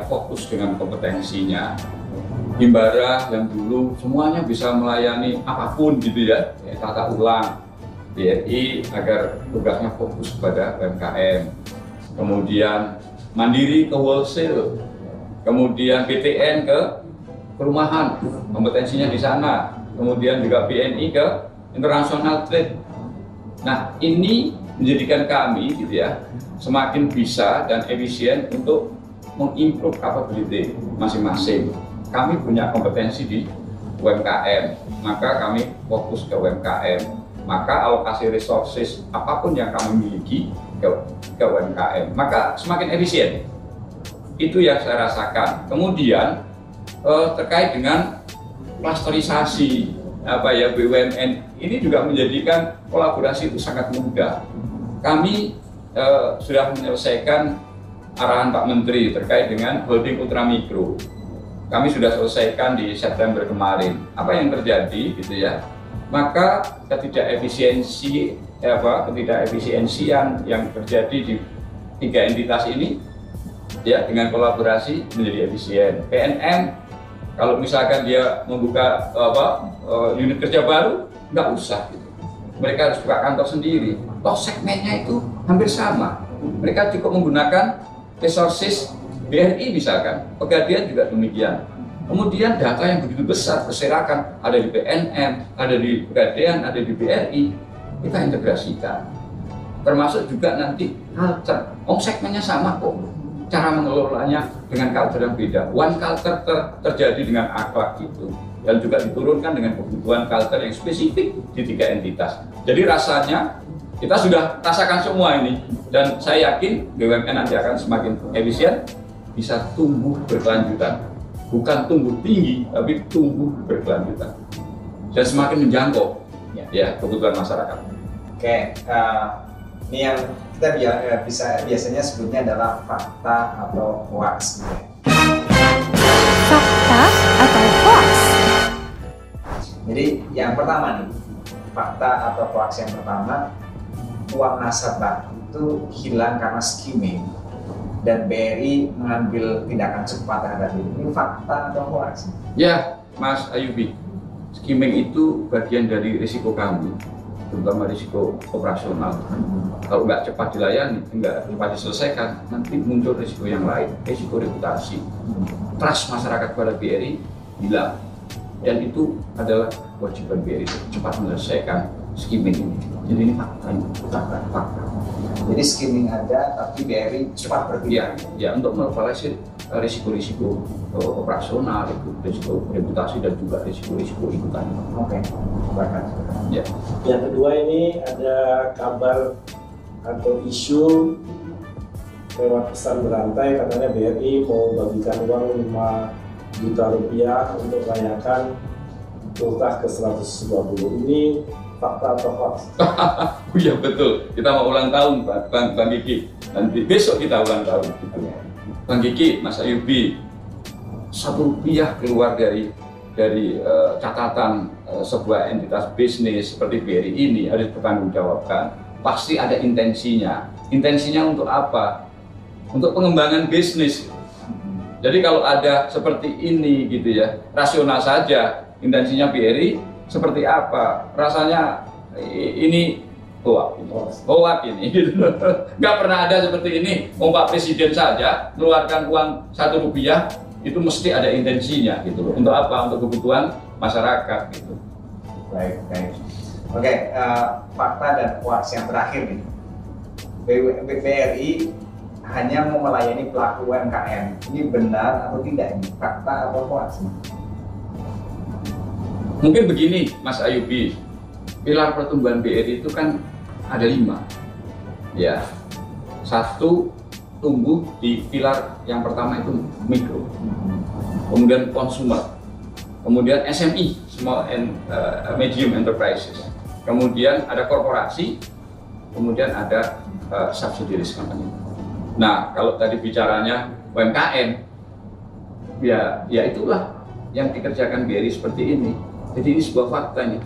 fokus dengan kompetensinya. Himbara yang dulu semuanya bisa melayani apapun gitu ya, tata ulang BRI agar tugasnya fokus kepada UMKM. Kemudian mandiri ke wholesale, kemudian BTN ke perumahan, kompetensinya di sana. Kemudian juga BNI ke international trade. Nah, ini menjadikan kami gitu ya semakin bisa dan efisien untuk mengimprove capability masing-masing. Kami punya kompetensi di UMKM, maka kami fokus ke UMKM. Maka alokasi resources apapun yang kami miliki ke UMKM, maka semakin efisien. Itu yang saya rasakan. Kemudian terkait dengan klasterisasi BUMN ini juga menjadikan kolaborasi itu sangat mudah. Kami sudah menyelesaikan arahan Pak Menteri terkait dengan holding ultramikro. Kami sudah selesaikan di September kemarin. Apa yang terjadi gitu ya? Maka ketidakefisiensian yang terjadi di 3 entitas ini ya dengan kolaborasi menjadi efisien. PNM kalau misalkan dia membuka unit kerja baru, nggak usah gitu. Mereka harus buka kantor sendiri. Toh segmennya itu hampir sama. Mereka cukup menggunakan resources BRI misalkan. Pegadaian juga demikian. Kemudian data yang begitu besar berserakan ada di PNM, ada di Pegadaian, ada di BRI, kita integrasikan. Termasuk juga nanti culture. Segmennya sama kok. Cara mengelolanya dengan culture yang beda. One culture terjadi dengan akhlak itu, dan juga diturunkan dengan kebutuhan culture yang spesifik di 3 entitas. Jadi rasanya kita sudah rasakan semua ini, dan saya yakin BUMN nanti akan semakin efisien, bisa tumbuh berkelanjutan. Bukan tumbuh tinggi, tapi tumbuh berkelanjutan dan semakin menjangkau ya kebutuhan masyarakat. Oke, ini yang kita biasanya sebutnya adalah fakta atau hoax. Fakta atau hoax? Jadi yang pertama nih, fakta atau hoax yang pertama, uang nasabah itu hilang karena skimming dan BRI mengambil tindakan cepat terhadap ini fakta atau hoax? Ya, Mas Ayubi, skimming itu bagian dari risiko kami, terutama risiko operasional. Kalau nggak cepat dilayani, nggak cepat diselesaikan, nanti muncul risiko yang lain, risiko reputasi. Trust masyarakat pada BRI hilang, dan itu adalah kewajiban BRI cepat menyelesaikan skimming ini. Jadi ini fakta. Jadi skimming ada, tapi BRI cepat bertindak. Ya, untuk menetralisir risiko-risiko operasional, risiko reputasi dan juga risiko-risiko ikutan. Oke, baik. Ya. Yang kedua ini ada kabar atau isu lewat pesan berantai, katanya BRI mau bagikan uang 5 juta rupiah untuk rayakan ultah ke 120. Ini fakta atau hoax? Oh iya betul, kita mau ulang tahun Bang Kiki. Nanti besok kita ulang tahun gitu. Bang Kiki, Mas Ayubi, 1 rupiah keluar dari catatan sebuah entitas bisnis seperti BRI ini harus bertanggungjawabkan. Pasti ada intensinya. Intensinya untuk apa? Untuk pengembangan bisnis. Jadi kalau ada seperti ini gitu ya, rasional saja. Intensinya BRI seperti apa? Rasanya ini hoax ini gitu. Nggak pernah ada seperti ini. Pak Presiden saja mengeluarkan uang 1 rupiah itu mesti ada intensinya gitu loh. Untuk apa? Untuk kebutuhan masyarakat gitu. Baik. Oke, fakta dan hoax yang terakhir nih. BRI hanya mau melayani pelaku UMKM. Ini benar atau tidak ini? Fakta atau hoax? Mungkin begini, Mas Ayubi, pilar pertumbuhan BRI itu kan ada 5. Ya, 1 tumbuh di pilar yang pertama itu mikro, kemudian consumer, kemudian SME, small and medium enterprises, kemudian ada korporasi, kemudian ada subsidiaries company. Nah, kalau tadi bicaranya UMKM, ya itulah yang dikerjakan BRI seperti ini. Jadi ini sebuah fakta nih.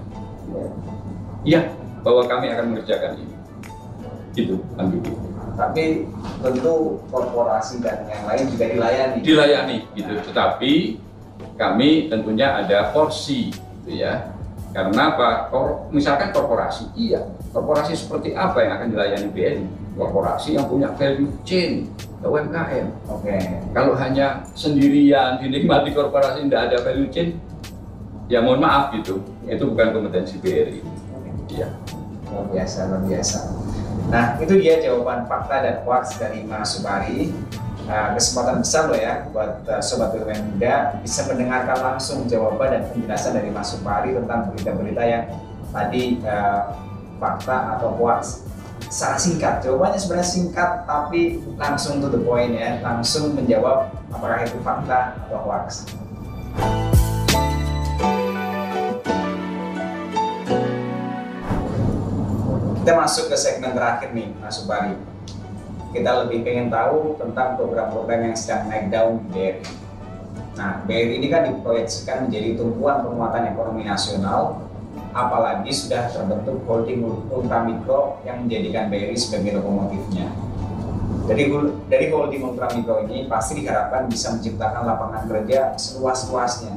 Iya, bahwa kami akan mengerjakan ini. Gitu, Bang Bibi. Tapi tentu korporasi dan yang lain juga dilayani gitu. Tetapi kami tentunya ada porsi gitu ya. Karena apa? Misalkan korporasi, korporasi seperti apa yang akan dilayani BRI? Korporasi yang punya value chain ke UMKM. Oke. Kalau hanya sendirian dinikmati korporasi tidak ada value chain, ya mohon maaf gitu. Itu bukan kompetensi BRI. Iya. Luar biasa. Nah, itu dia jawaban fakta dan hoax dari Mas Supari. kesempatan besar loh ya buat Sobat BUMN Muda bisa mendengarkan langsung jawaban dan penjelasan dari Mas Supari tentang berita-berita yang tadi fakta atau hoax secara singkat. Jawabannya sebenarnya singkat tapi langsung to the point ya, langsung menjawab apakah itu fakta atau hoax. Kita masuk ke segmen terakhir nih Mas Supari. Kita lebih pengen tahu tentang program-program yang sedang naik daun di BRI. Nah, BRI ini kan diproyeksikan menjadi tumpuan penguatan ekonomi nasional, apalagi sudah terbentuk holding ultramikro yang menjadikan BRI sebagai lokomotifnya. Dari holding ultramikro ini pasti diharapkan bisa menciptakan lapangan kerja seluas-luasnya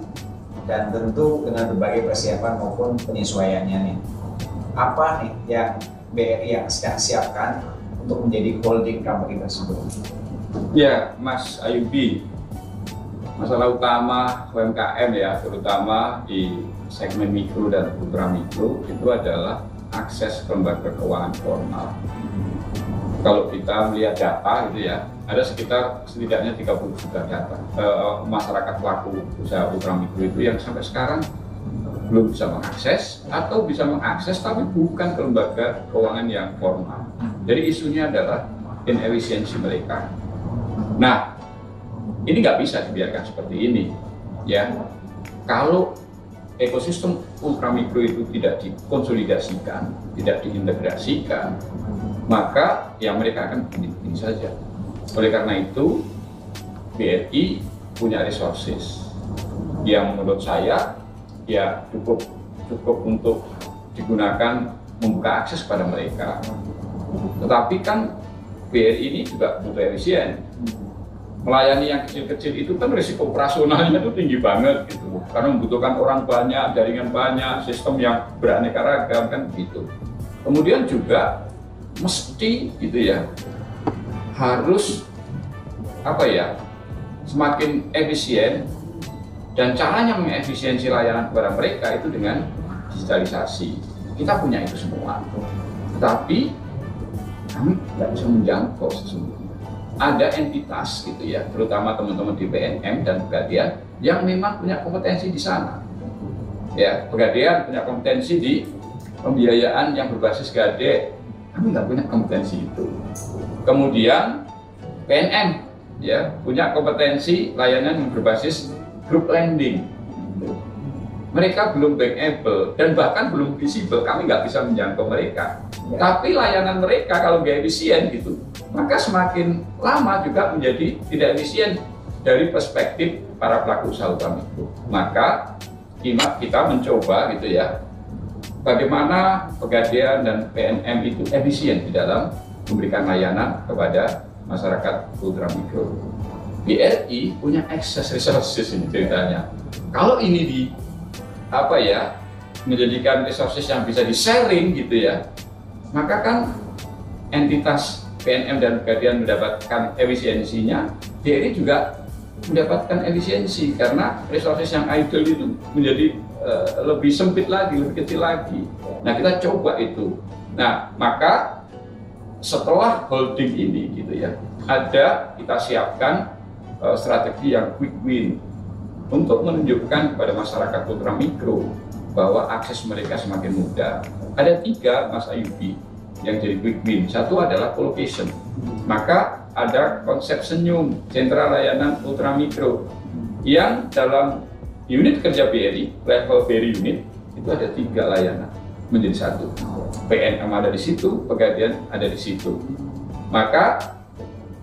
dan tentu dengan berbagai persiapan maupun penyesuaiannya nih. Apa nih yang BRI yang sedang siapkan untuk menjadi holding company tersebut? Ya, Mas Ayubi, masalah utama UMKM ya, terutama di segmen mikro dan ultra mikro itu adalah akses ke lembaga keuangan formal. Kalau kita melihat data gitu ya, ada sekitar setidaknya 30 juta data masyarakat pelaku usaha ultra mikro itu yang sampai sekarang belum bisa mengakses atau bisa mengakses tapi bukan ke lembaga keuangan yang formal. Jadi isunya adalah inefisiensi mereka. Nah, ini nggak bisa dibiarkan seperti ini, ya. Kalau ekosistem ultramikro itu tidak dikonsolidasikan, tidak diintegrasikan, maka ya mereka akan begini saja. Oleh karena itu, BRI punya resources yang menurut saya ya cukup untuk digunakan membuka akses kepada mereka. Tetapi kan BRI ini juga butuh efisien. Melayani yang kecil-kecil itu kan risiko operasionalnya itu tinggi banget gitu. Karena membutuhkan orang banyak, jaringan banyak, sistem yang beraneka ragam kan gitu. Kemudian juga mesti gitu ya harus semakin efisien. Dan caranya mengefisiensi layanan kepada mereka itu dengan digitalisasi. Kita punya itu semua. Tetapi kami nggak bisa menjangkau sesungguhnya. Ada entitas gitu ya, terutama teman-teman di PNM dan Pegadaian yang memang punya kompetensi di sana. Ya, Pegadaian punya kompetensi di pembiayaan yang berbasis gade. Kami nggak punya kompetensi itu. Kemudian PNM ya punya kompetensi layanan yang berbasis group lending. Mereka belum bankable dan bahkan belum visible, kami nggak bisa menjangkau mereka. Tapi layanan mereka kalau nggak efisien gitu, maka semakin lama juga menjadi tidak efisien dari perspektif para pelaku usaha ultramikro. Maka kita mencoba gitu ya, bagaimana Pegadaian dan PNM itu efisien di dalam memberikan layanan kepada masyarakat ultramikro. BRI punya access resources ini ceritanya. Kalau ini menjadikan resources yang bisa di-sharing gitu ya, maka kan entitas PNM dan Pegadaian mendapatkan efisiensinya, BRI juga mendapatkan efisiensi karena resources yang idle itu menjadi lebih sempit lagi, lebih kecil lagi. Nah, kita coba itu. Nah, maka setelah holding ini gitu ya, kita siapkan strategi yang quick win untuk menunjukkan kepada masyarakat ultramikro bahwa akses mereka semakin mudah. Ada 3 Mas Ayubi yang jadi quick win. Satu adalah colocation. Maka ada konsep senyum sentra layanan ultramikro yang dalam unit kerja BRI, level BRI unit itu ada 3 layanan menjadi satu. PNM ada di situ, Pegadaian ada di situ. Maka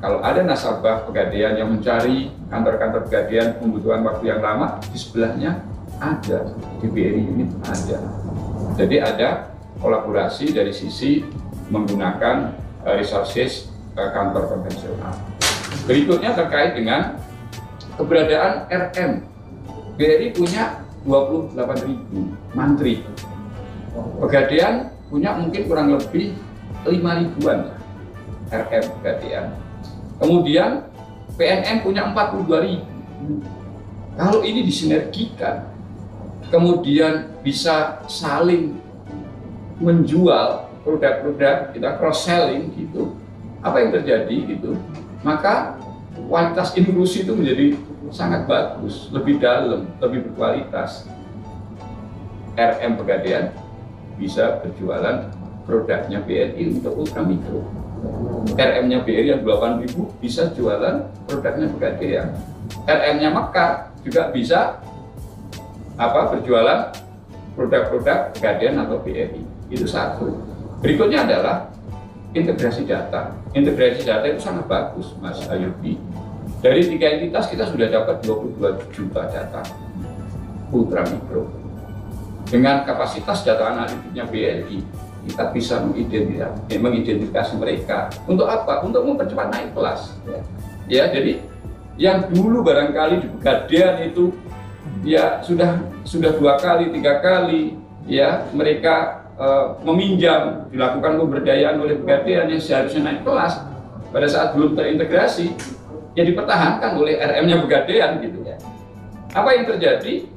kalau ada nasabah Pegadaian yang mencari kantor-kantor Pegadaian membutuhkan waktu yang lama, di sebelahnya ada, di BRI unit ada. Jadi ada kolaborasi dari sisi menggunakan resources kantor konvensional. Berikutnya terkait dengan keberadaan RM. BRI punya 28.000 mantri. Pegadaian punya mungkin kurang lebih 5.000-an RM Pegadaian. Kemudian PNM punya 42.000. Kalau ini disinergikan, kemudian bisa saling menjual produk-produk, kita cross selling gitu, apa yang terjadi gitu, maka kualitas inklusi itu menjadi sangat bagus, lebih dalam, lebih berkualitas. RM Pegadaian bisa berjualan produknya BRI untuk ultramikro. RM-nya BRI yang 8.000 bisa jualan produknya Pegadaian. RM-nya Mekar juga bisa berjualan produk-produk Pegadaian atau BRI. Itu satu. Berikutnya adalah integrasi data. Integrasi data itu sangat bagus, Mas Ayubi. Dari 3 entitas kita sudah dapat 22 juta data ultramikro. Dengan kapasitas data analitiknya BRI, kita bisa mengidentifikasi mereka. Untuk apa? Untuk mempercepat naik kelas. Ya, jadi yang dulu barangkali di Pegadaian itu ya sudah 2 kali, 3 kali ya mereka meminjam, dilakukan pemberdayaan oleh Pegadaian yang seharusnya naik kelas pada saat belum terintegrasi, ya dipertahankan oleh RM-nya Pegadaian gitu ya. Apa yang terjadi?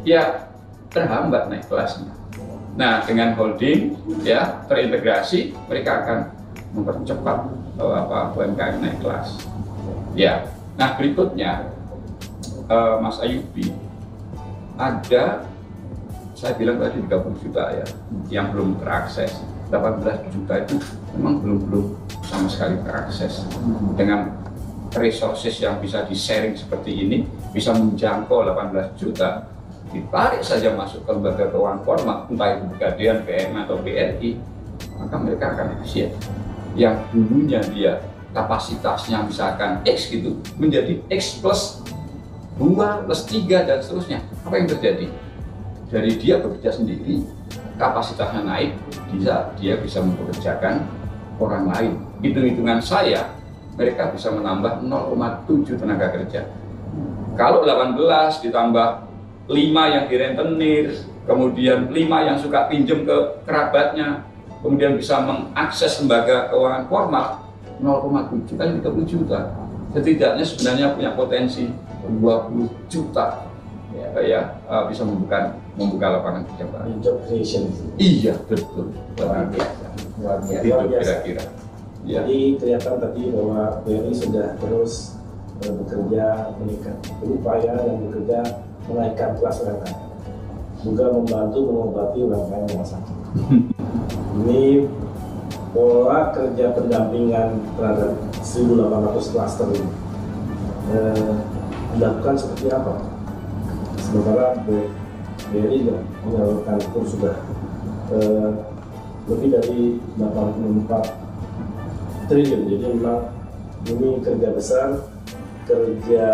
Ya terhambat naik kelasnya. Nah, dengan holding ya terintegrasi, mereka akan mempercepat UMKM naik kelas. Ya. Nah, berikutnya Mas Ayubi, ada saya bilang tadi 30 juta ya yang belum terakses. 18 juta itu memang belum sama sekali terakses. Dengan resources yang bisa di-sharing seperti ini, bisa menjangkau 18 juta. Ditarik saja masuk ke lembaga keuangan formal, entah itu Pegadaian, PM atau BRI, maka mereka akan efisien. Yang dulunya dia kapasitasnya misalkan X gitu, menjadi X plus 2 plus 3 dan seterusnya. Apa yang terjadi? Dari dia bekerja sendiri, kapasitasnya naik, dia bisa mempekerjakan orang lain. Hitung-hitungan saya, mereka bisa menambah 0,7 tenaga kerja. Kalau 18 ditambah 5 yang direntenir, kemudian 5 yang suka pinjem ke kerabatnya, kemudian bisa mengakses lembaga keuangan formal, 0,7 kali 30 juta. Setidaknya sebenarnya punya potensi 20 juta ya, bisa membuka lapangan kerja baru. Job creation. Iya, betul. Luar biasa. Itu kira-kira. Ya. Jadi kelihatan tadi bahwa BRI sudah terus bekerja meningkat, berupaya dan bekerja menaikkan kelas UMKM, juga membantu mengobati UMKM yang sakit. Ini pola kerja pendampingan terhadap 1.800 klaster ini dilakukan seperti apa? Sementara BRI menyalurkan kurs sudah lebih dari 84 triliun. Jadi memang ini kerja besar, kerja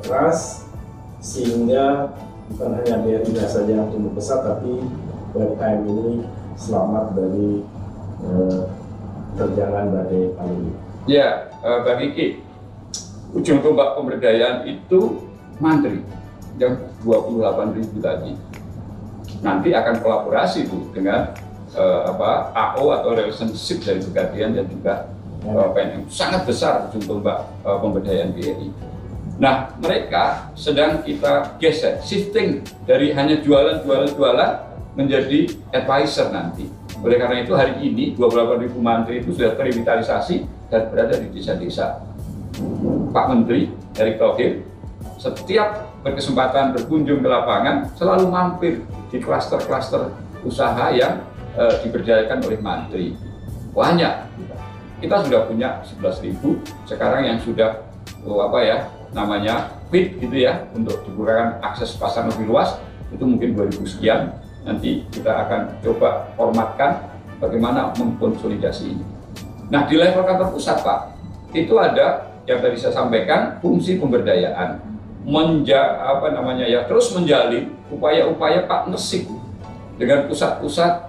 keras, sehingga bukan hanya BRI saja yang tumbuh besar, tapi UMKM ini selamat dari terjangan badai pandemi. Ya, Bang Iki, ujung tombak pemberdayaan itu Mantri yang 28.000 tadi. Nanti akan kolaborasi tuh dengan AO atau relationship dari Pegadaian dan juga PNM. Sangat besar ujung tombak pemberdayaan BRI. Nah, mereka sedang kita geser, shifting dari hanya jualan menjadi advisor nanti. Oleh karena itu hari ini 28.000 mantri itu sudah terrevitalisasi dan berada di desa-desa. Pak Menteri Erick Thohir setiap berkesempatan berkunjung ke lapangan selalu mampir di klaster-klaster usaha yang diberdayakan oleh mantri. Banyak. Kita sudah punya 11.000, sekarang yang sudah fit gitu ya, untuk dibukakan akses pasar lebih luas itu mungkin 2.000 sekian. Nanti kita akan coba formatkan bagaimana mengkonsolidasi ini. Nah, di level kantor pusat Pak, itu ada yang tadi saya sampaikan, fungsi pemberdayaan, terus menjalin upaya-upaya partnership dengan pusat-pusat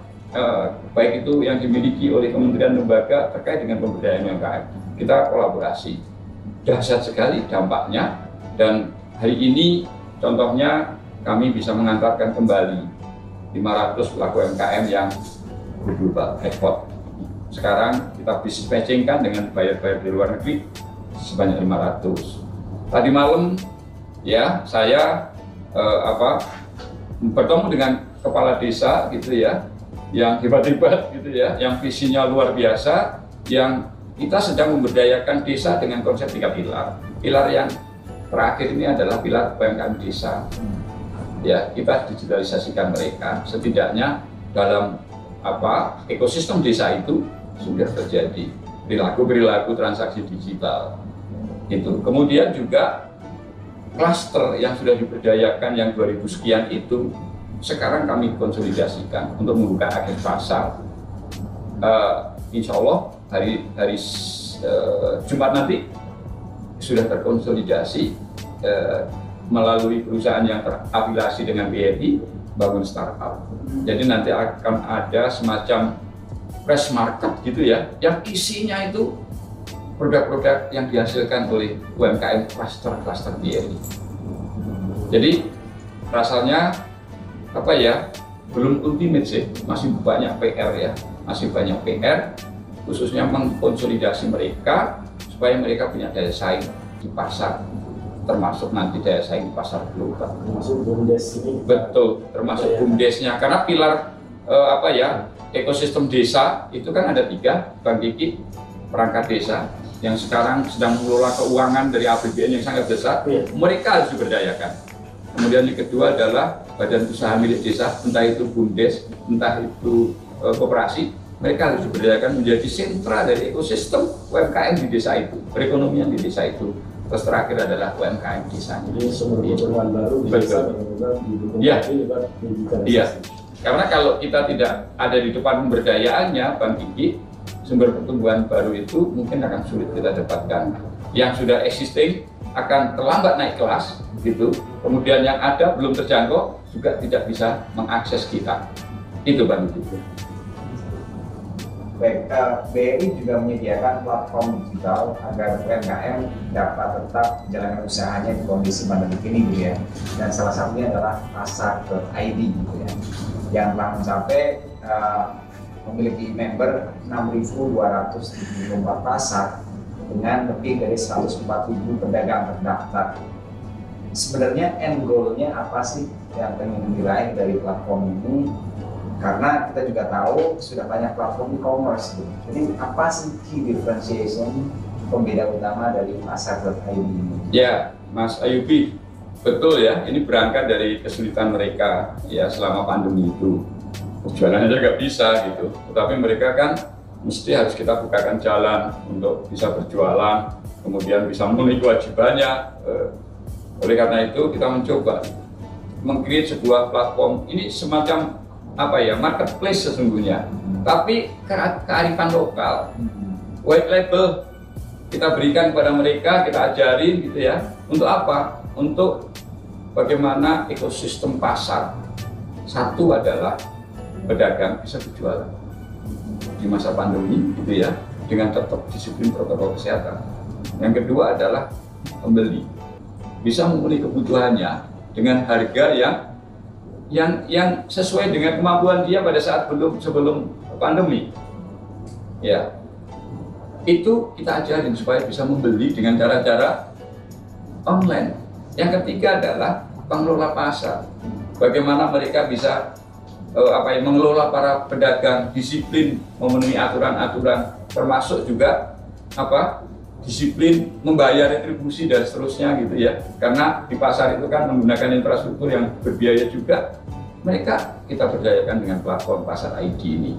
baik itu yang dimiliki oleh kementerian lembaga terkait dengan pemberdayaan UMKM. Kita kolaborasi. Dahsyat sekali dampaknya, dan hari ini contohnya kami bisa mengantarkan kembali 500 pelaku UMKM yang global ekspor. Sekarang kita bisnis matchingkan dengan buyer-buyer di luar negeri sebanyak 500. Tadi malam ya saya bertemu dengan kepala desa gitu ya, yang hebat-hebat gitu ya, yang visinya luar biasa, yang kita sedang memberdayakan desa dengan konsep 3 pilar. Pilar yang terakhir ini adalah pilar UMKM desa. Ya, kita digitalisasikan mereka, setidaknya dalam ekosistem desa itu sudah terjadi perilaku transaksi digital. Itu. Kemudian juga klaster yang sudah diberdayakan yang 2000 sekian itu sekarang kami konsolidasikan untuk membuka akses pasar. Insya Allah hari Jumat nanti sudah terkonsolidasi melalui perusahaan yang terafiliasi dengan BRI bangun startup. Jadi nanti akan ada semacam press market gitu ya, yang isinya itu produk-produk yang dihasilkan oleh UMKM cluster BRI. Jadi rasanya belum ultimate sih, masih banyak PR ya, khususnya mengkonsolidasi mereka supaya mereka punya daya saing di pasar, termasuk nanti daya saing di pasar global. Termasuk BUMDes ini. Betul, termasuk BUMDesnya, karena pilar ekosistem desa itu kan ada 3, Bang Kiki, perangkat desa yang sekarang sedang mengelola keuangan dari APBN yang sangat besar, mereka harus diberdayakan. Kemudian yang kedua adalah badan usaha milik desa, entah itu BUMDes, entah itu koperasi, mereka harus diberdayakan menjadi sentra dari ekosistem UMKM di desa itu, perekonomian di desa itu. Terus terakhir adalah UMKM desanya. Jadi sumber pertumbuhan baru di desa benar-benar didukung lewat digitalisasi. Iya, karena kalau kita tidak ada di depan pemberdayaannya, Bang Kiki, sumber pertumbuhan baru itu mungkin akan sulit kita dapatkan. Yang sudah existing akan terlambat naik kelas, gitu. Kemudian yang ada belum terjangkau juga tidak bisa mengakses kita. Itu Bang Kiki. Baik, BRI juga menyediakan platform digital agar UMKM dapat tetap menjalankan usahanya di kondisi pandemi ini gitu ya. Dan salah satunya adalah pasar.id gitu ya, yang telah mencapai memiliki member 6.274 pasar dengan lebih dari 104.000 pedagang terdaftar. Sebenarnya end goal-nya apa sih yang ingin diraih dari platform ini? Karena kita juga tahu sudah banyak platform e-commerce gitu. Jadi apa sih key differentiation, pembeda utama dari pasar.id ini? Ya, Mas Ayubi, betul ya, ini berangkat dari kesulitan mereka ya selama pandemi itu. Jualannya aja nggak bisa gitu, tetapi mereka kan mesti harus kita bukakan jalan untuk bisa berjualan, kemudian bisa memenuhi kewajibannya. Oleh karena itu kita mencoba meng-create sebuah platform, ini semacam marketplace sesungguhnya, tapi kearifan lokal, white label kita berikan kepada mereka, kita ajarin gitu ya. Untuk apa? Untuk bagaimana ekosistem pasar. Satu adalah pedagang bisa berjualan di masa pandemi gitu ya, dengan tetap disiplin protokol kesehatan. Yang kedua adalah pembeli bisa memenuhi kebutuhannya dengan harga yang sesuai dengan kemampuan dia pada saat sebelum pandemi. Ya, itu kita ajarin supaya bisa membeli dengan cara-cara online. Yang ketiga adalah pengelola pasar. Bagaimana mereka bisa mengelola para pedagang, disiplin memenuhi aturan-aturan, termasuk juga disiplin membayar retribusi dan seterusnya gitu ya. Karena di pasar itu kan menggunakan infrastruktur yang berbiaya juga. Mereka kita berdayakan dengan platform pasar ID ini.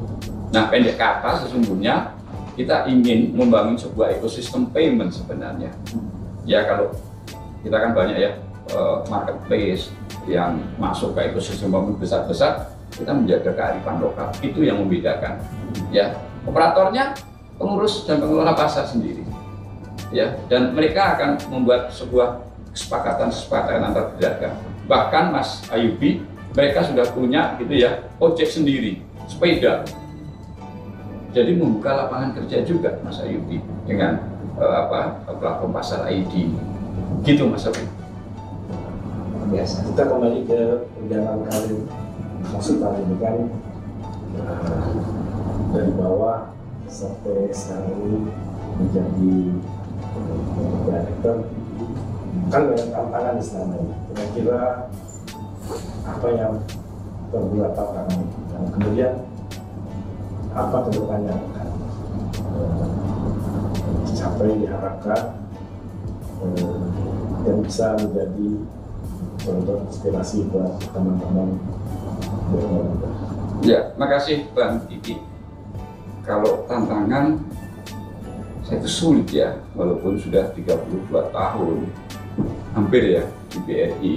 Nah, pendek kata sesungguhnya kita ingin membangun sebuah ekosistem payment sebenarnya. Ya, kalau kita kan banyak ya marketplace yang masuk ke ekosistem payment besar-besar, kita menjaga kearifan lokal. Itu yang membedakan. Ya, operatornya pengurus dan pengelola pasar sendiri. Ya, dan mereka akan membuat sebuah kesepakatan antar pedagang. Bahkan Mas Ayubi, mereka sudah punya gitu ya ojek sendiri, sepeda. Jadi membuka lapangan kerja juga Mas Ayubi dengan platform pasar ID. Gitu Mas Ayubi. Biasa. Kita kembali ke perjalanan karir maksud ini kan dari bawah sampai sekarang ini menjadi director, kan banyak tantangan di sana. Kira-kira apa yang terberat tantangan, dan kemudian apa kedepannya akan dicapai diharapkan yang bisa menjadi contoh inspirasi buat teman-teman BUMN muda. Ya, makasih Bang Kiki. Kalau tantangan saya itu sulit ya, walaupun sudah 32 tahun hampir ya di BRI,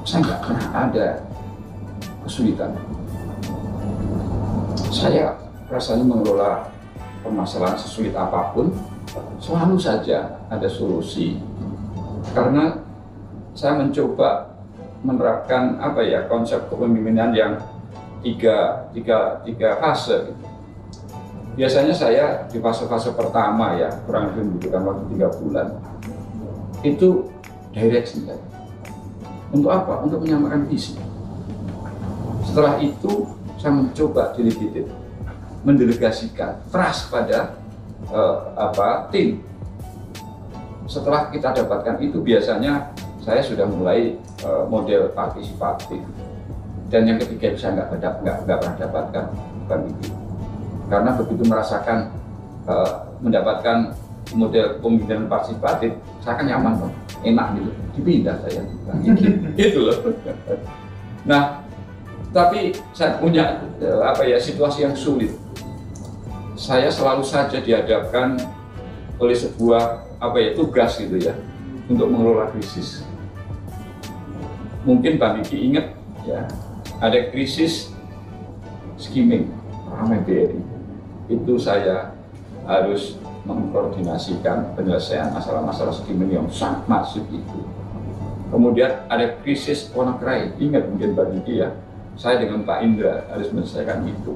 saya nggak pernah ada kesulitan. Saya rasanya mengelola permasalahan sesulit apapun selalu saja ada solusi, karena saya mencoba menerapkan konsep kepemimpinan yang tiga fase. Biasanya saya di fase-fase pertama ya, kurang lebih membutuhkan waktu 3 bulan, itu direction saya. Untuk apa? Untuk menyamakan visi. Setelah itu saya mencoba delegated, mendelegasikan trust pada tim. Setelah kita dapatkan itu, biasanya saya sudah mulai model partisipatif. Dan yang ketiga saya nggak pernah dapatkan, Bang Kiki. Karena begitu merasakan mendapatkan model pemimpinan partisipatif, saya kan nyaman, Bang. Enak gitu, dipindah saya, Bang Kiki. Itu loh. Nah, tapi saya punya situasi yang sulit. Saya selalu saja dihadapkan oleh sebuah tugas gitu ya, untuk mengelola krisis. Mungkin Bang Kiki ingat ya, ada krisis skimming ramai BRI. Itu saya harus mengkoordinasikan penyelesaian masalah-masalah skimming yang sangat masif itu. Kemudian ada krisis WannaCry, ingat mungkin Bang Kiki ya, saya dengan Pak Indra harus menyelesaikan itu.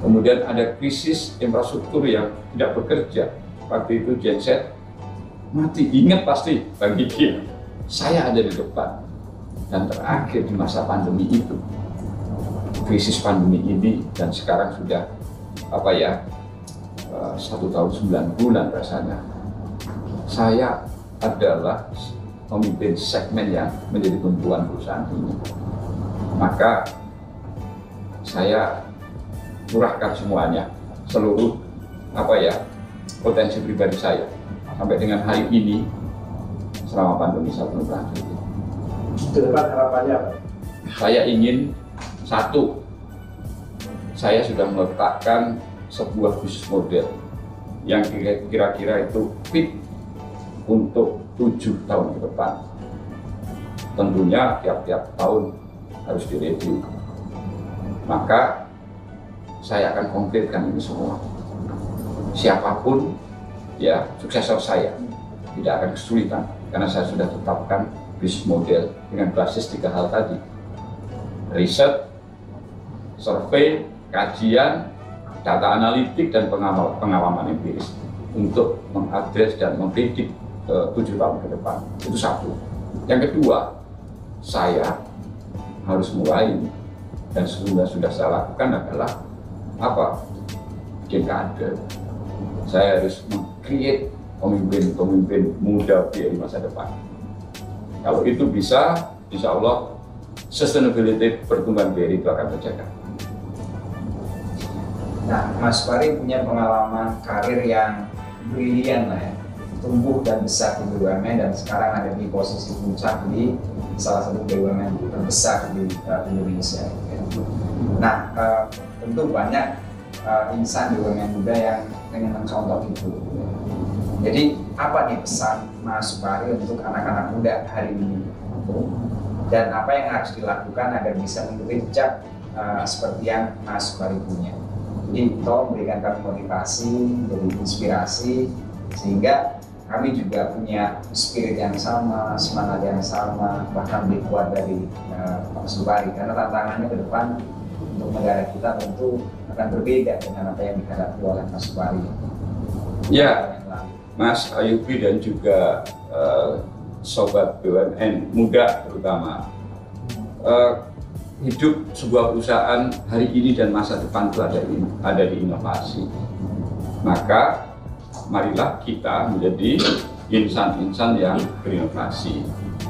Kemudian ada krisis infrastruktur yang tidak bekerja, waktu itu genset mati, ingat pasti Bang Kiki, saya ada di depan. Dan terakhir di masa pandemi itu, krisis pandemi ini, dan sekarang sudah 1 tahun 9 bulan rasanya, saya adalah pemimpin segmen yang menjadi tumpuan perusahaan ini. Maka saya curahkan semuanya, seluruh potensi pribadi saya sampai dengan hari ini selama pandemi 1 tahun terakhir. Ke depan harapannya apa? Saya ingin, satu, saya sudah meletakkan sebuah bisnis model yang kira-kira itu fit untuk 7 tahun ke depan. Tentunya tiap-tiap tahun harus direview. Maka saya akan konkretkan ini semua. Siapapun ya suksesor saya tidak akan kesulitan, karena saya sudah tetapkan bisnis model dengan basis 3 hal tadi: riset, survei, kajian, data analitik, dan pengalaman empiris untuk mengadres dan mempredik 7 tahun ke depan. Itu satu. Yang kedua, saya harus mulai, dan sudah saya lakukan adalah bikin kader. Saya harus meng-create pemimpin muda BRI masa depan. Kalau itu bisa, insya Allah sustainability pertumbuhan BRI itu akan terjaga. Nah, Mas Fahri punya pengalaman karir yang brilian lah ya, tumbuh dan besar di BUMN, dan sekarang ada di posisi puncak di salah satu BUMN terbesar di Indonesia. Nah, tentu banyak insan BUMN muda yang pengen mencontoh itu. Jadi apa nih pesan Mas Fahri untuk anak-anak muda hari ini? Dan apa yang harus dilakukan agar bisa mengikuti jejak seperti yang Mas Fahri punya? Jadi tolong berikan kami motivasi, jadi inspirasi, sehingga kami juga punya spirit yang sama, semangat yang sama, bahkan lebih kuat dari Mas Fahri. Karena tantangannya ke depan untuk negara kita tentu akan berbeda dengan apa yang dihadapi oleh Mas Fahri. Ya, Mas Ayubi dan juga sobat BUMN muda terutama, hidup sebuah perusahaan hari ini dan masa depan itu ada di inovasi. Maka marilah kita menjadi insan-insan yang berinovasi.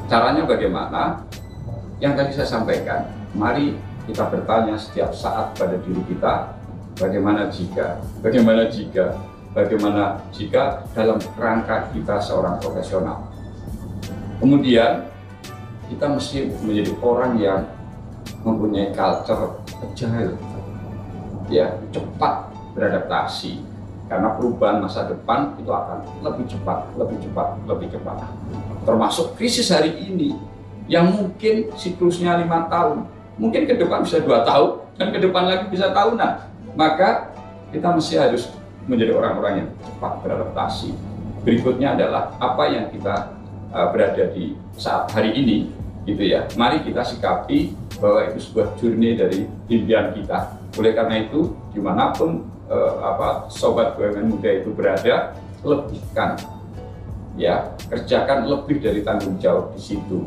Caranya bagaimana? Yang tadi saya sampaikan, mari kita bertanya setiap saat pada diri kita, bagaimana jika bagaimana jika dalam kerangka kita seorang profesional. Kemudian kita mesti menjadi orang yang mempunyai culture agile, ya, cepat beradaptasi, karena perubahan masa depan itu akan lebih cepat. Termasuk krisis hari ini yang mungkin siklusnya 5 tahun, mungkin ke depan bisa 2 tahun, dan ke depan lagi bisa tahunan. Maka kita mesti harus menjadi orang-orang yang cepat beradaptasi. Berikutnya adalah apa yang kita berada di saat hari ini, gitu ya. Mari kita sikapi bahwa itu sebuah journey dari impian kita. Oleh karena itu, dimanapun sobat BUMN muda itu berada, lebihkan, ya, kerjakan lebih dari tanggung jawab di situ.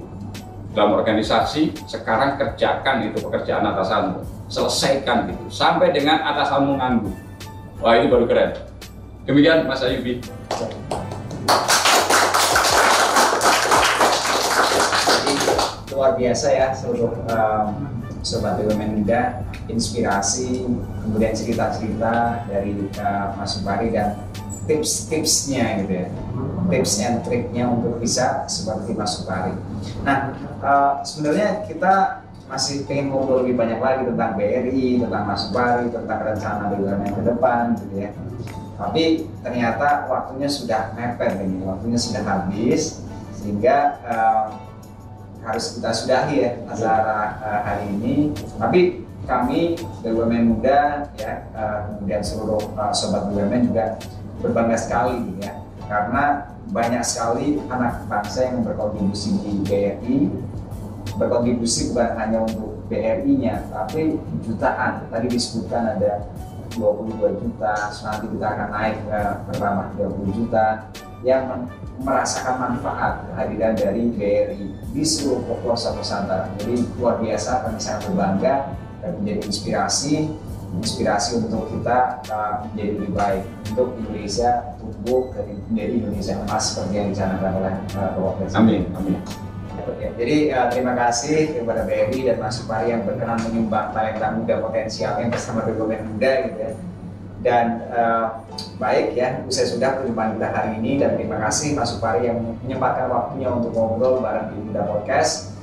Dalam organisasi, sekarang kerjakan itu pekerjaan atasanmu, selesaikan itu sampai dengan atasanmu nganggur. Wah, itu baru keren. Demikian Mas Ayubi. Luar biasa ya seluruh sobat BUMN muda, inspirasi, kemudian cerita-cerita dari Mas Supari dan tips-tipsnya gitu ya, tips and triknya untuk bisa seperti Mas Supari. Nah, sebenarnya kita masih pengen ngobrol lebih banyak lagi tentang BRI, tentang Mas Supari, tentang rencana BUMN ke depan gitu ya. Tapi ternyata waktunya sudah mepet ini, waktunya sudah habis, sehingga harus kita sudahi ya acara hari ini. Tapi kami BUMN muda ya, kemudian seluruh sobat BUMN juga berbangga sekali ya, karena banyak sekali anak bangsa yang berkontribusi di BRI, berkontribusi bukan hanya untuk BRI-nya, tapi jutaan. Tadi disebutkan ada 22 juta, nanti kita akan naik bertambah 30 juta yang merasakan manfaat kehadiran dari BRI di seluruh pelosok Nusantara. Jadi luar biasa, kami sangat berbangga dan menjadi inspirasi untuk kita menjadi lebih baik, untuk Indonesia tumbuh menjadi Indonesia emas seperti yang dicanangkan oleh Bapak Presiden. Amin. Jadi terima kasih kepada BRI dan Mas Supari yang berkenan menyumbang talenta muda potensialnya bersama BUMN muda gitu ya. Dan baik ya, usai sudah perjumpaan kita hari ini, dan terima kasih Mas Supari yang menyempatkan waktunya untuk ngobrol bareng di Muda Podcast.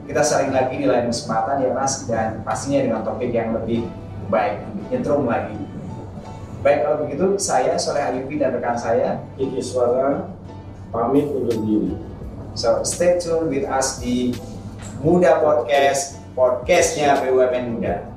Kita saling lagi di lain kesempatan ya Mas, dan pastinya dengan topik yang lebih baik, lebih nyetrum lagi. Baik, kalau begitu saya Soleh Ayubi dan rekan saya Iki Suara pamit undur diri. So stay tuned with us di Muda Podcast, podcastnya BUMN Muda.